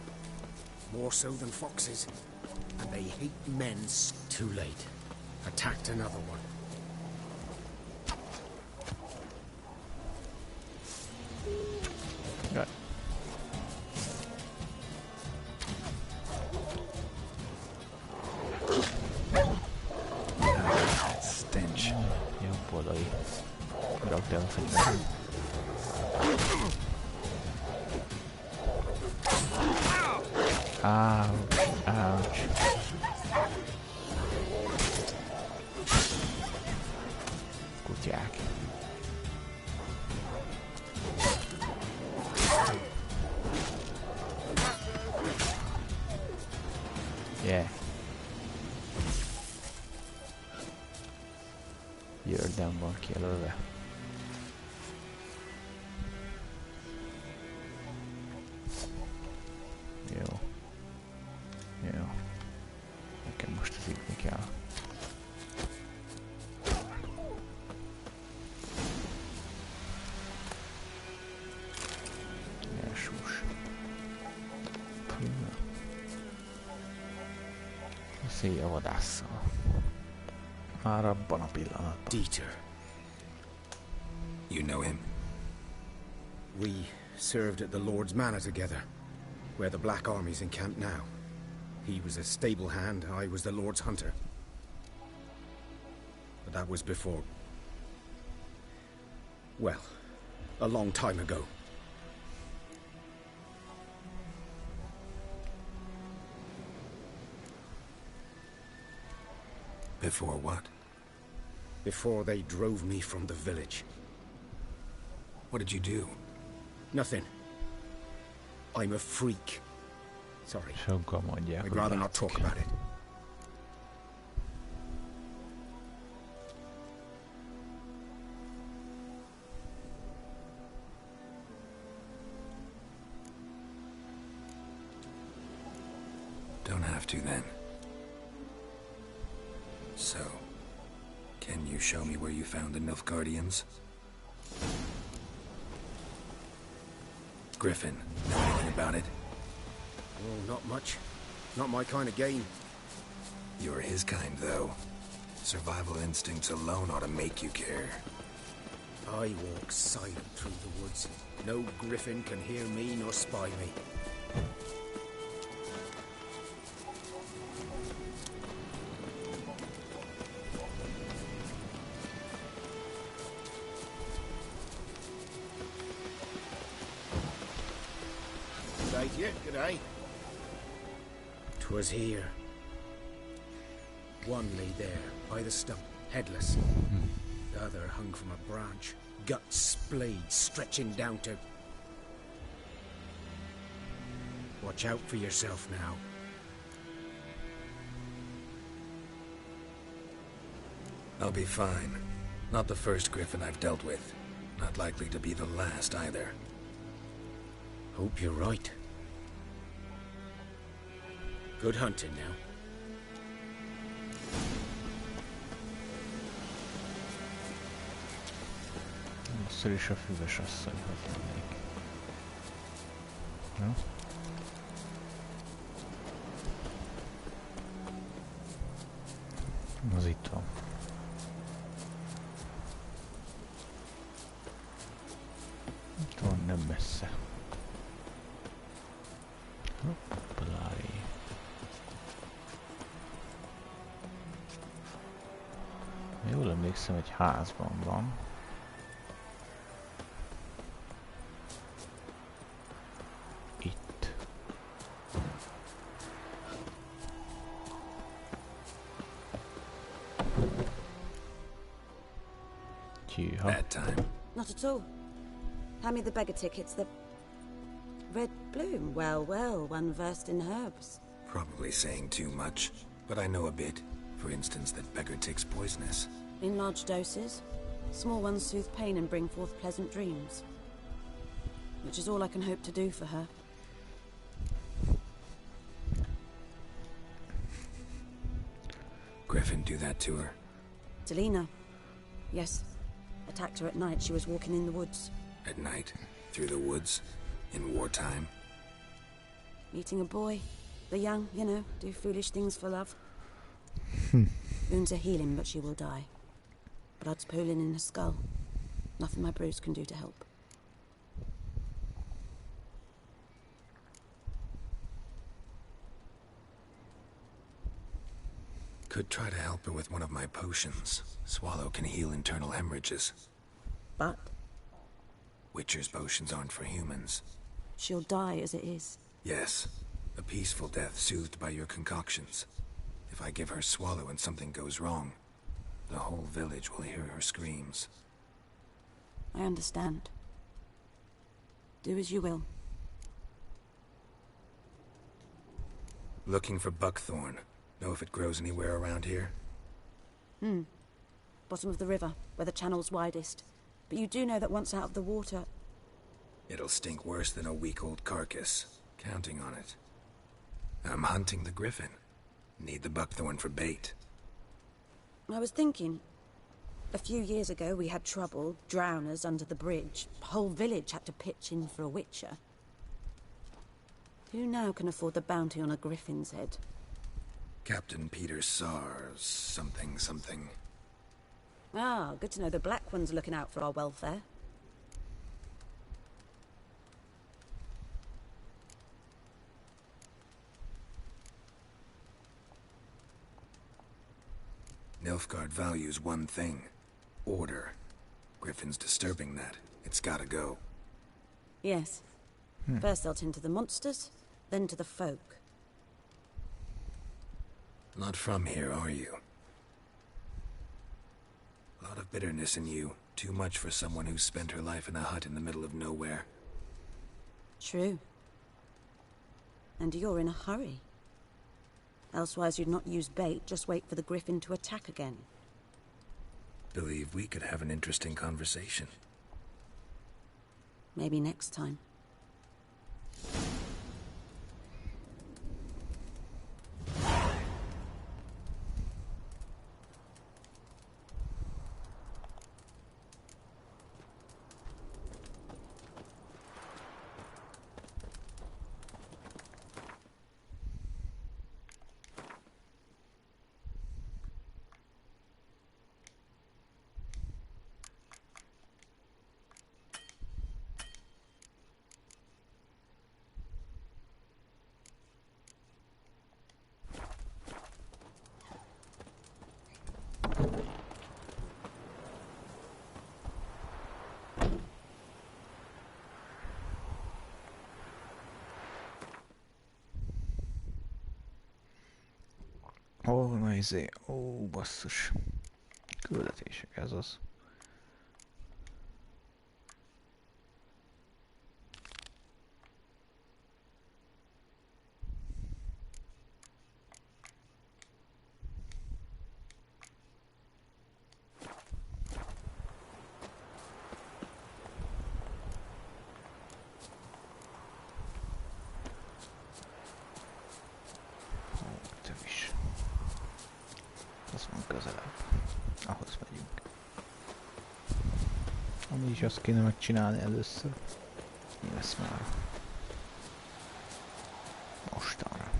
More so than foxes. And they hate men. Too late. Attacked another one. Right. Stench. Jobb oldali. Rakd el a fegyvert. Ouch, ouch. Kutyák. Yeah. Jördem van kijelölve. Jó. Jó. Nekem most ez igni kell. Nyers. Szél a vadásszal. Már abban a pillanatban. Dieter. You know him? We served at the Lord's Manor together, where the Black Army's encamped now. He was a stable hand, I was the Lord's hunter. But that was before... well, a long time ago. Before what? Before they drove me from the village. What did you do? Nothing. I'm a freak. Sorry. Sokan mondják, I'd rather not talk about it. Don't have to then. So, can you show me where you found the Nilfgaardians? Griffin, know anything about it? Oh, not much. Not my kind of game. You're his kind, though. Survival instincts alone ought to make you care. I walk silent through the woods. No griffin can hear me nor spy me. G'day. 'Twas here. One lay there, by the stump, headless. The other hung from a branch, guts splayed, stretching down to... Watch out for yourself now. I'll be fine. Not the first griffin I've dealt with. Not likely to be the last either. Hope you're right. Good hunting now. Először is a füves asszonyhoz mennék. Jó? Az itt van. Itt van, nem messze. Hopplári. Jól emlékszem, egy házban van. Itt. Bad time. Not at all. Hand me the beggar tickets, the... Red bloom. Well, well, one versed in herbs. Probably saying too much, but I know a bit. For instance, that beggar tick's poisonous. In large doses. Small ones soothe pain and bring forth pleasant dreams. Which is all I can hope to do for her. Griffin do that to her? Delina. Yes. Attacked her at night. She was walking in the woods. At night? Through the woods? In wartime? Meeting a boy. The young, you know, do foolish things for love. Wounds are healing, but she will die. Blood's pooling in her skull. Nothing my bruise can do to help. Could try to help her with one of my potions. Swallow can heal internal hemorrhages. But? Witcher's potions aren't for humans. She'll die as it is. Yes. A peaceful death soothed by your concoctions. If I give her Swallow and something goes wrong, the whole village will hear her screams. I understand. Do as you will. Looking for buckthorn. Know if it grows anywhere around here? Bottom of the river, where the channel's widest. But you do know that once out of the water... It'll stink worse than a week-old carcass. Counting on it. I'm hunting the griffin. Need the buckthorn for bait. I was thinking... A few years ago we had trouble, drowners under the bridge. The whole village had to pitch in for a witcher. Who now can afford the bounty on a griffin's head? Captain Peter Sars, something. Ah, good to know the Black One's looking out for our welfare. Nilfgaard values one thing. Order. Griffin's disturbing that. It's gotta go. Yes. First they'll tend to the monsters, then to the folk. Not from here, are you? A lot of bitterness in you. Too much for someone who's spent her life in a hut in the middle of nowhere. True. And you're in a hurry. Elsewise you'd not use bait, just wait for the Griffin to attack again. Believe we could have an interesting conversation. Maybe next time. Ó, na izé, ó, basszus. Küldetések, ez az. Azt kéne megcsinálni először. Mi lesz már? Mostanra.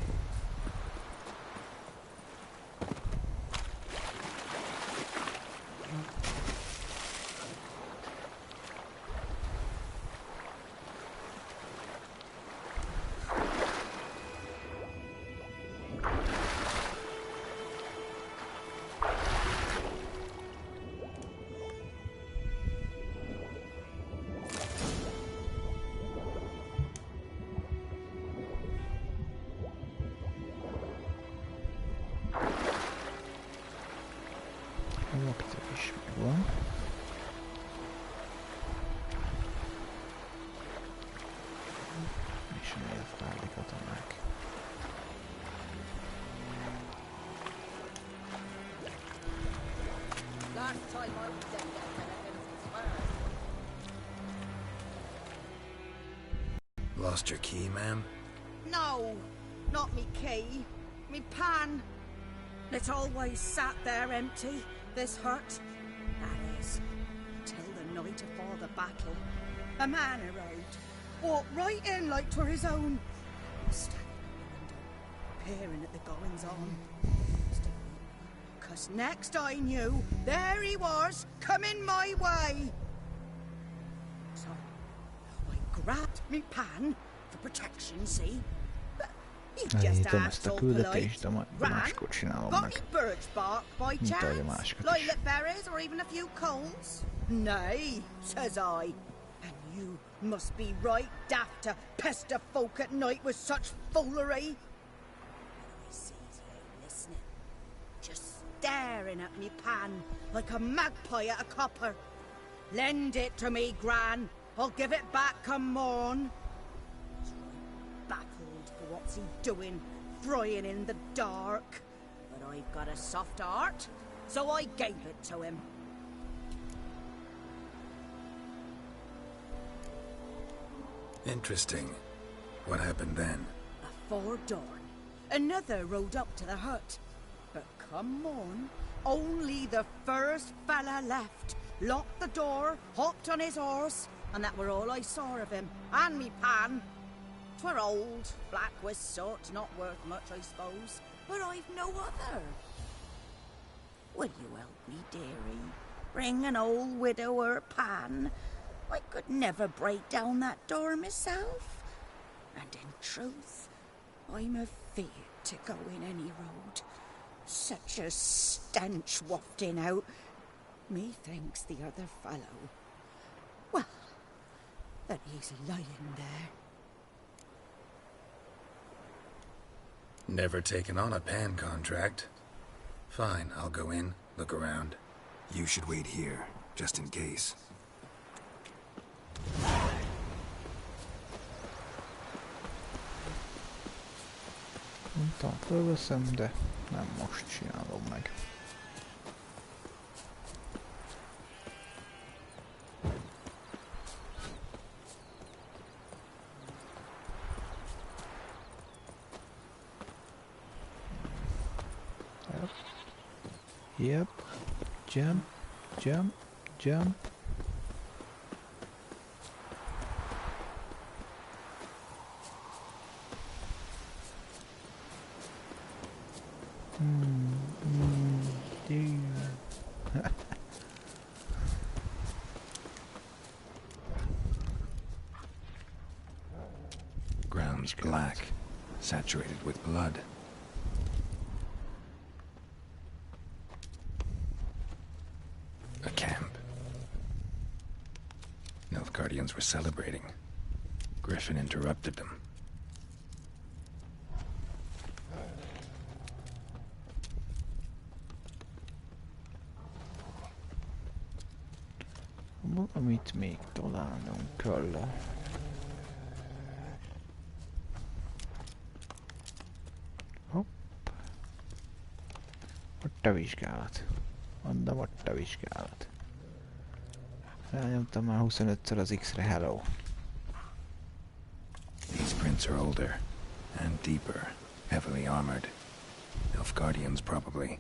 Lost your key, ma'am? No, not me key. Me pan. It always sat there empty, this hut. That is, till the night afore the battle. A man arrived, walked right in like 'twere his own. Standing at the window, peering at the goings-on. 'Cause next I knew, there he was, coming my way. So I grabbed me pan for protection, see? But he just asked all polite. Ran, got me birch bark by chance, lilac berries or even a few coals. Nay, says I, and you must be right daft to pester folk at night with such foolery. I sees he ain't listening, just staring at me pan like a magpie at a copper. Lend it to me, Gran. I'll give it back come morn. He's right baffled for what's he doing, frying in the dark. But I've got a soft heart, so I gave it to him. Interesting. What hafpened then? Afore dawn, another rode up to the hut. But come morn, only the first fella left. Locked the door, hopped on his horse, and that were all I saw of him, and me pan. 'Twere old, black with soot, not worth much, I suppose, but I've no other. Will you help me, dearie? Bring an old widower pan. I could never break down that door myself. And in truth, I'm afeard to go in any road. Such a stench wafting out. Methinks the other fellow, well, that he's lying there. Never taken on a pan contract. Fine, I'll go in, look around. You should wait here, just in case. Mondtam, fölveszem, de nem most csinálom meg. Yep. Jump, jump, jump. Ground's black, saturated with blood. A camp. Nilfgaardians were celebrating. Griffin interrupted them. Valamit még találnunk kell. Hopp. Ott a vizsgálat. Mondom, ott a vizsgálat. Felnyomtam már 25-ször az X-re, hello. These prints are older and deeper, heavily armored. Nilfgaardians, probably.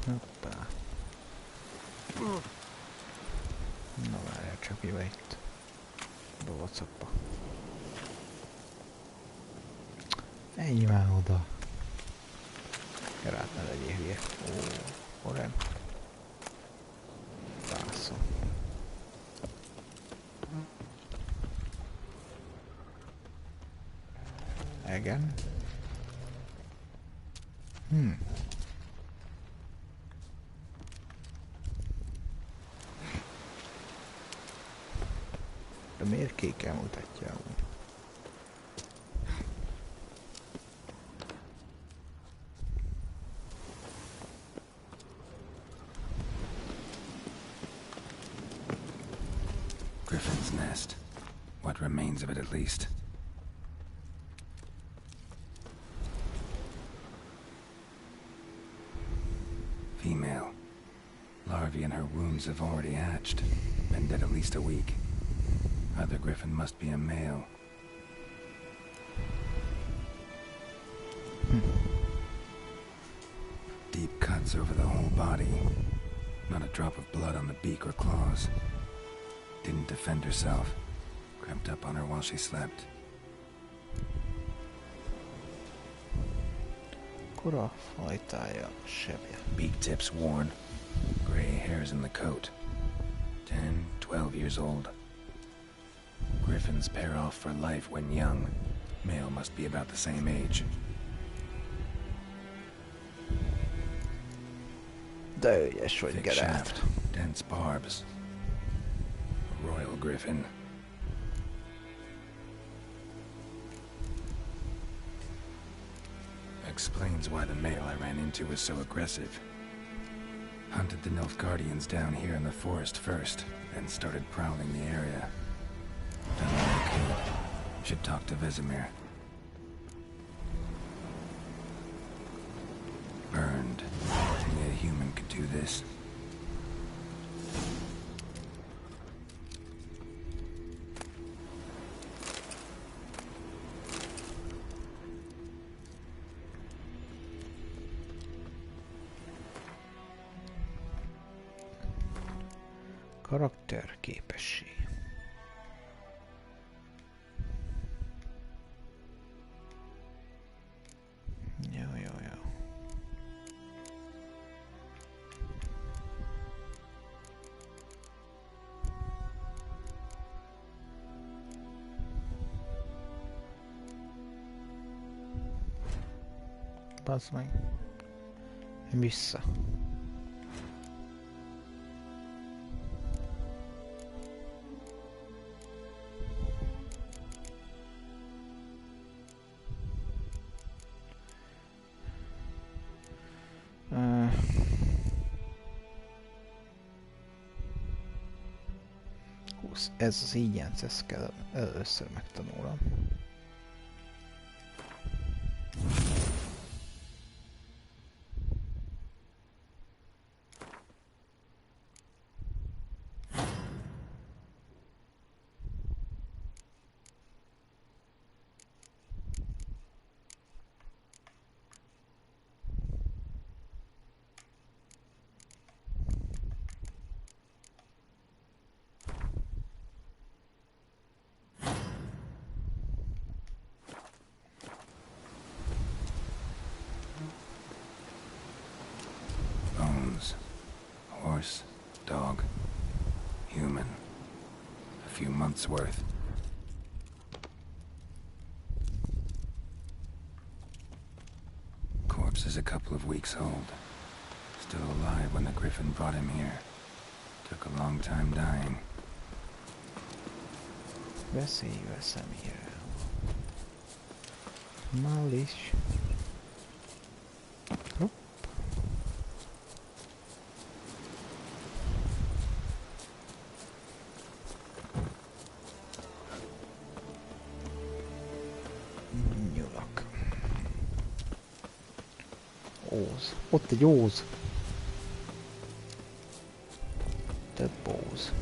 Hoppá. Na várjál, csak mi van itt? Bovacokba. Menj már oda. Geralt, ne legyél hülye. Ó, orem. Vászom. Igen. De miért kékkel mutatja amúgy? Griffin's nest. What remains of it, at least. Female. Larvae in her wounds have already hatched. Been dead at least a week. Other griffin must be a male. Deep cuts over the whole body. Not a drop of blood on the beak or claws. Didn't defend herself. Crept up on her while she slept. Kora fajtája sebje. Beak tips worn. Gray hairs in the coat. 10, 12 years old. Griffins pair off for life when young. Male must be about the same age. De ügyes vagy, Thick Geralt. shaft, dense barbs. A royal griffin. Explains why the male I ran into was so aggressive. Hunted the Nilfgaardians down here in the forest first, then started prowling the area. Done what I could. Should talk to Vesemir. Burned. Only a human could do this. Karakter képesség. Bazd meg. Vissza. Ez az ígyenc, ezt kell először megtanulnom. Horse, dog, human. A few months' worth. Corpse is a couple of weeks old. Still alive when the Griffin brought him here. Took a long time dying. Beszélj személyre. Mális. Ott egy óz. Több óz.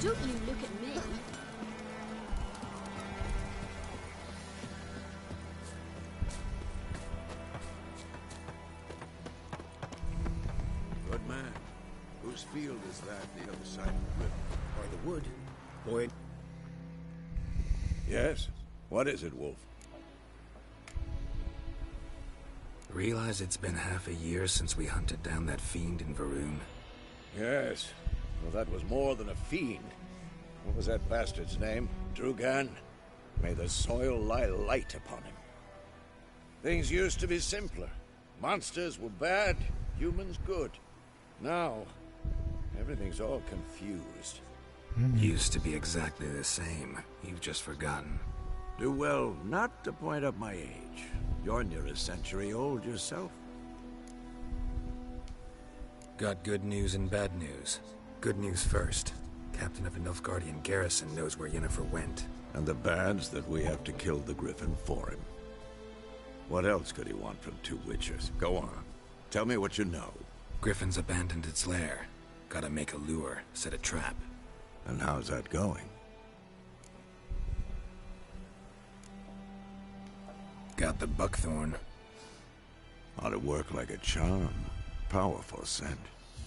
Don't you look at me. Good man. Whose field is that the other side of the river? By the wood. Boy. Yes? What is it, Wolf? Realize it's been half a year since we hunted down that fiend in Varun? Yes. Well, that was more than a fiend. What was that bastard's name? Drugan? May the soil lie light upon him. Things used to be simpler. Monsters were bad, humans good. Now, everything's all confused. Used to be exactly the same. You've just forgotten. Do well not to point up my age. You're near a century old yourself. Got good news and bad news. Good news first. Captain of a Nilfgaardian garrison knows where Yennefer went. And the bad's that we have to kill the Griffin for him. What else could he want from two witchers? Go on. Tell me what you know. Griffin's abandoned its lair. Gotta make a lure, set a trap. And how's that going? Got the buckthorn. Ought to work like a charm. Powerful scent.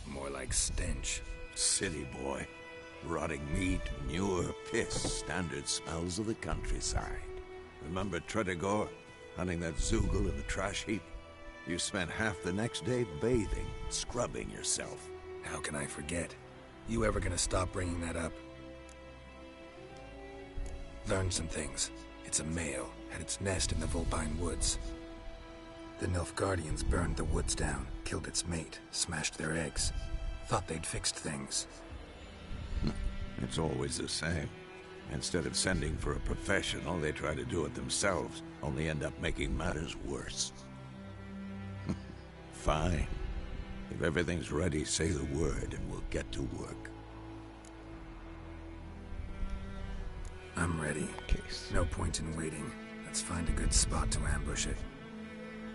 More like stench. City boy. Rotting meat, manure, piss. Standard smells of the countryside. Remember Tretogor? Hunting that Zoogle in the trash heap? You spent half the next day bathing, scrubbing yourself. How can I forget? You ever gonna stop bringing that up? Learned some things. It's a male, had its nest in the Vulpine Woods. The Nilfgaardians burned the woods down, killed its mate, smashed their eggs. Thought they'd fixed things. It's always the same. Instead of sending for a professional, they try to do it themselves, only end up making matters worse. Fine. If everything's ready, say the word and we'll get to work. I'm ready. No point in waiting. Let's find a good spot to ambush it.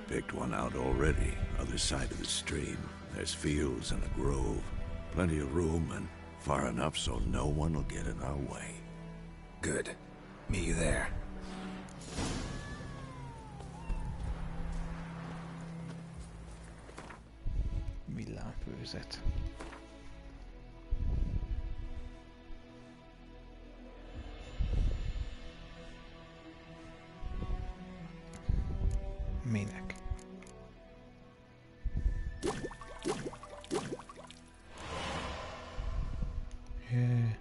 Picked one out already, other side of the stream. There's fields and a grove. Plenty of room and far enough so no one will get in our way. Good. Meet you there. Főzet. Minek? Jé.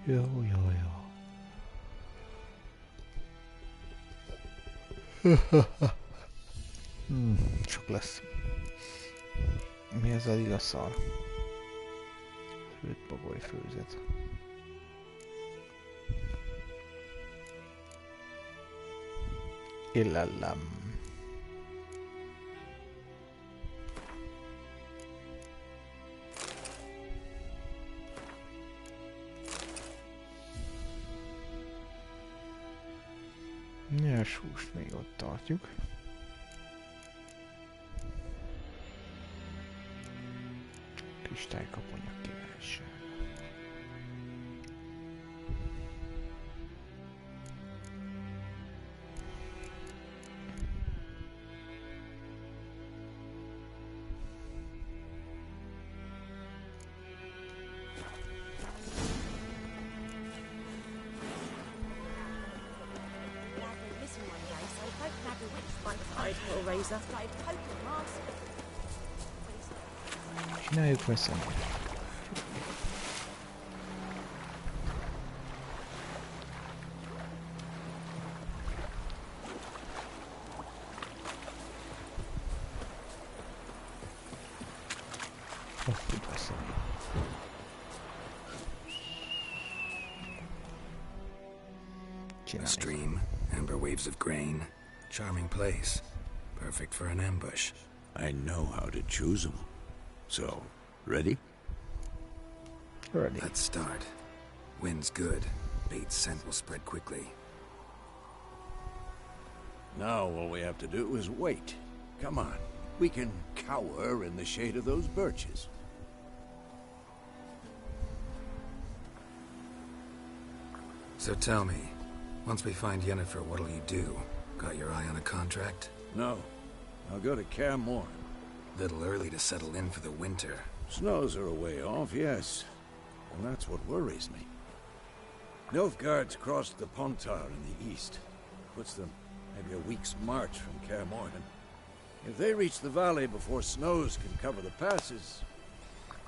Jó. Csak lesz. Mi ez a igazszal? Főtt bagoly főzet. Illellem. Nyers húst még ott tartjuk. Kristálykaponya királyság. Csináljuk veszem. A stream, amber waves of grain. Charming place. Perfect for an ambush. I know how to choose them. So, ready? Ready. Let's start. Wind's good. Bait's scent will spread quickly. Now all we have to do is wait. Come on. We can cower in the shade of those birches. So tell me, once we find Yennefer, what'll you do? Got your eye on a contract? No. I'll go to Kaer Morhen. Little early to settle in for the winter. Snows are a way off, yes. And that's what worries me. Nilfgaard's crossed the Pontar in the east. Puts them maybe a week's march from Kaer Morhen. If they reach the valley before snows can cover the passes...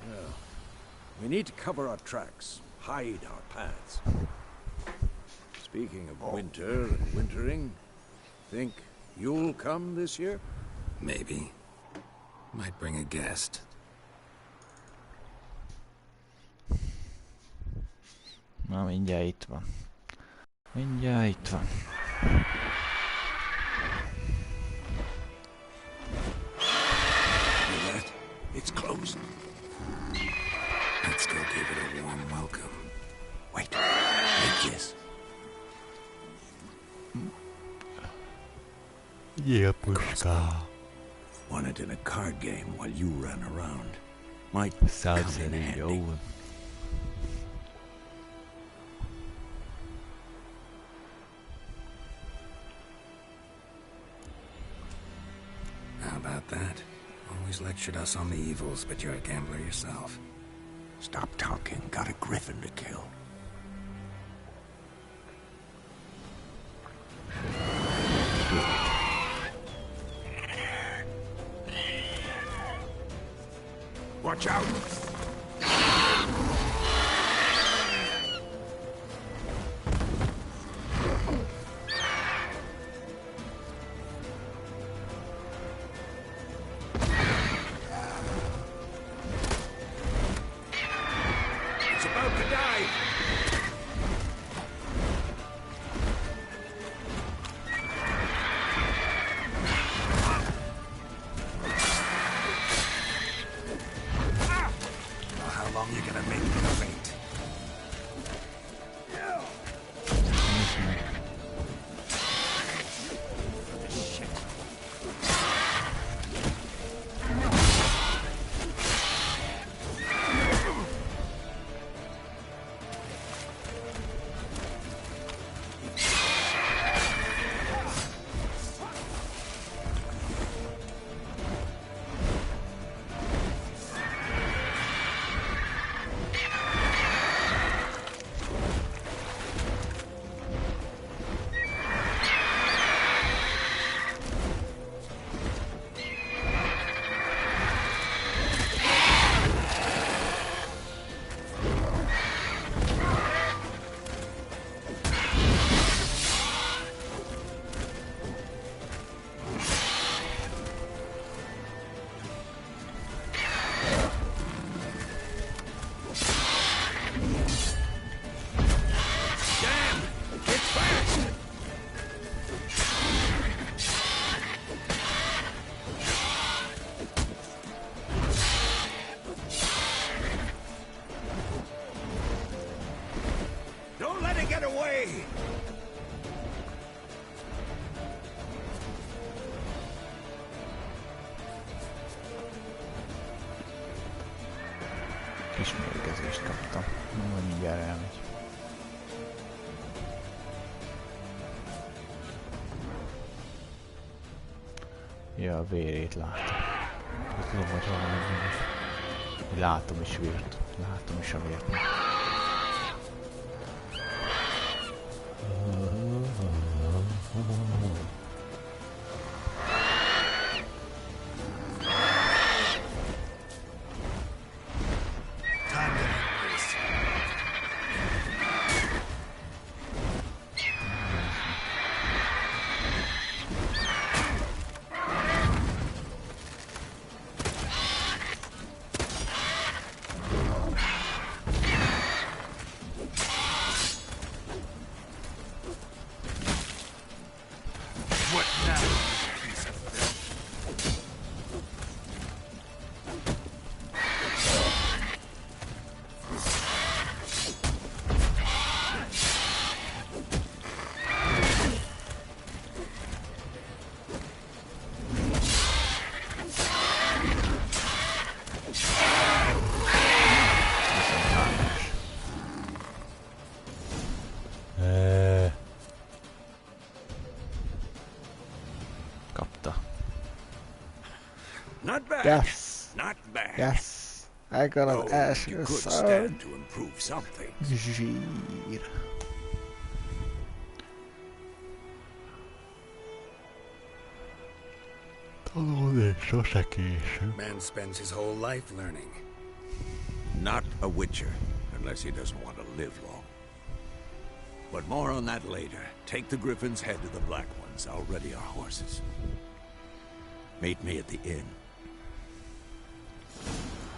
well, we need to cover our tracks, hide our paths. Speaking of winter and wintering, think you'll come this year? Maybe. Might bring a guest. Na, mindjárt itt van. Mindjárt itt van. Hear that? It's closed. Let's go give it a warm welcome. Wait. Like this. Yeah, pushka. Won it in a card game while you ran around. Might sounds come in handy. How about that? Always lectured us on the evils, but you're a gambler yourself. Stop talking. Got a griffin to kill. Watch out! It's about to die! away! Kis mérgezést kaptam. Majd mindjárt elmegy. Ja, a vérét látom. Tudom, hogy valami vér. Látom is vért. Látom is a vért. Not bad. Yes. Not bad. Yes. I got an ass. You could stand to improve something. Zsír. Tanulni sose késő. Man spends his whole life learning. Not a witcher, unless he doesn't want to live long. But more on that later. Take the Griffin's head to the Black Ones. I'll ready our horses. Meet me at the inn.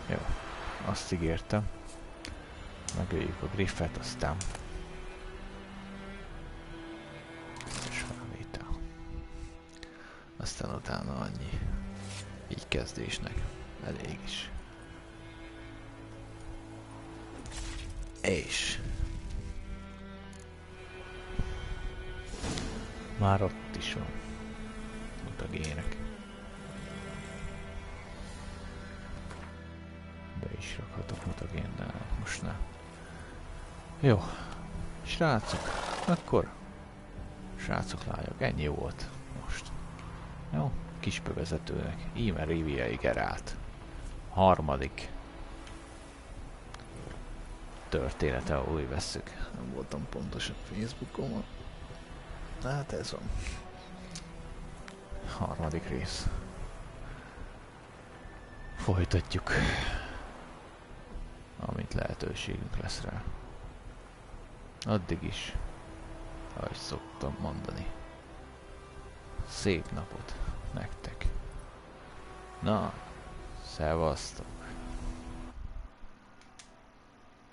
Jó, azt ígértem. Megöljük a Griffet, aztán... És felvétel. Aztán utána annyi. Így kezdésnek. Elég is. És... Már ott is van. Mutagének. Be is rakhatok mutagén, de most ne. Jó. Srácok, akkor... Srácok, lányok, ennyi volt most. Jó, kis bevezetőnek. Íme Ríviai Geralt. Harmadik története, ahol úgy vesszük. Nem voltam pontosan Facebookon. Hát ez van. Harmadik rész. Folytatjuk. Amint lehetőségünk lesz rá. Addig is, ahogy szoktam mondani. Szép napot nektek. Na, szevasztok!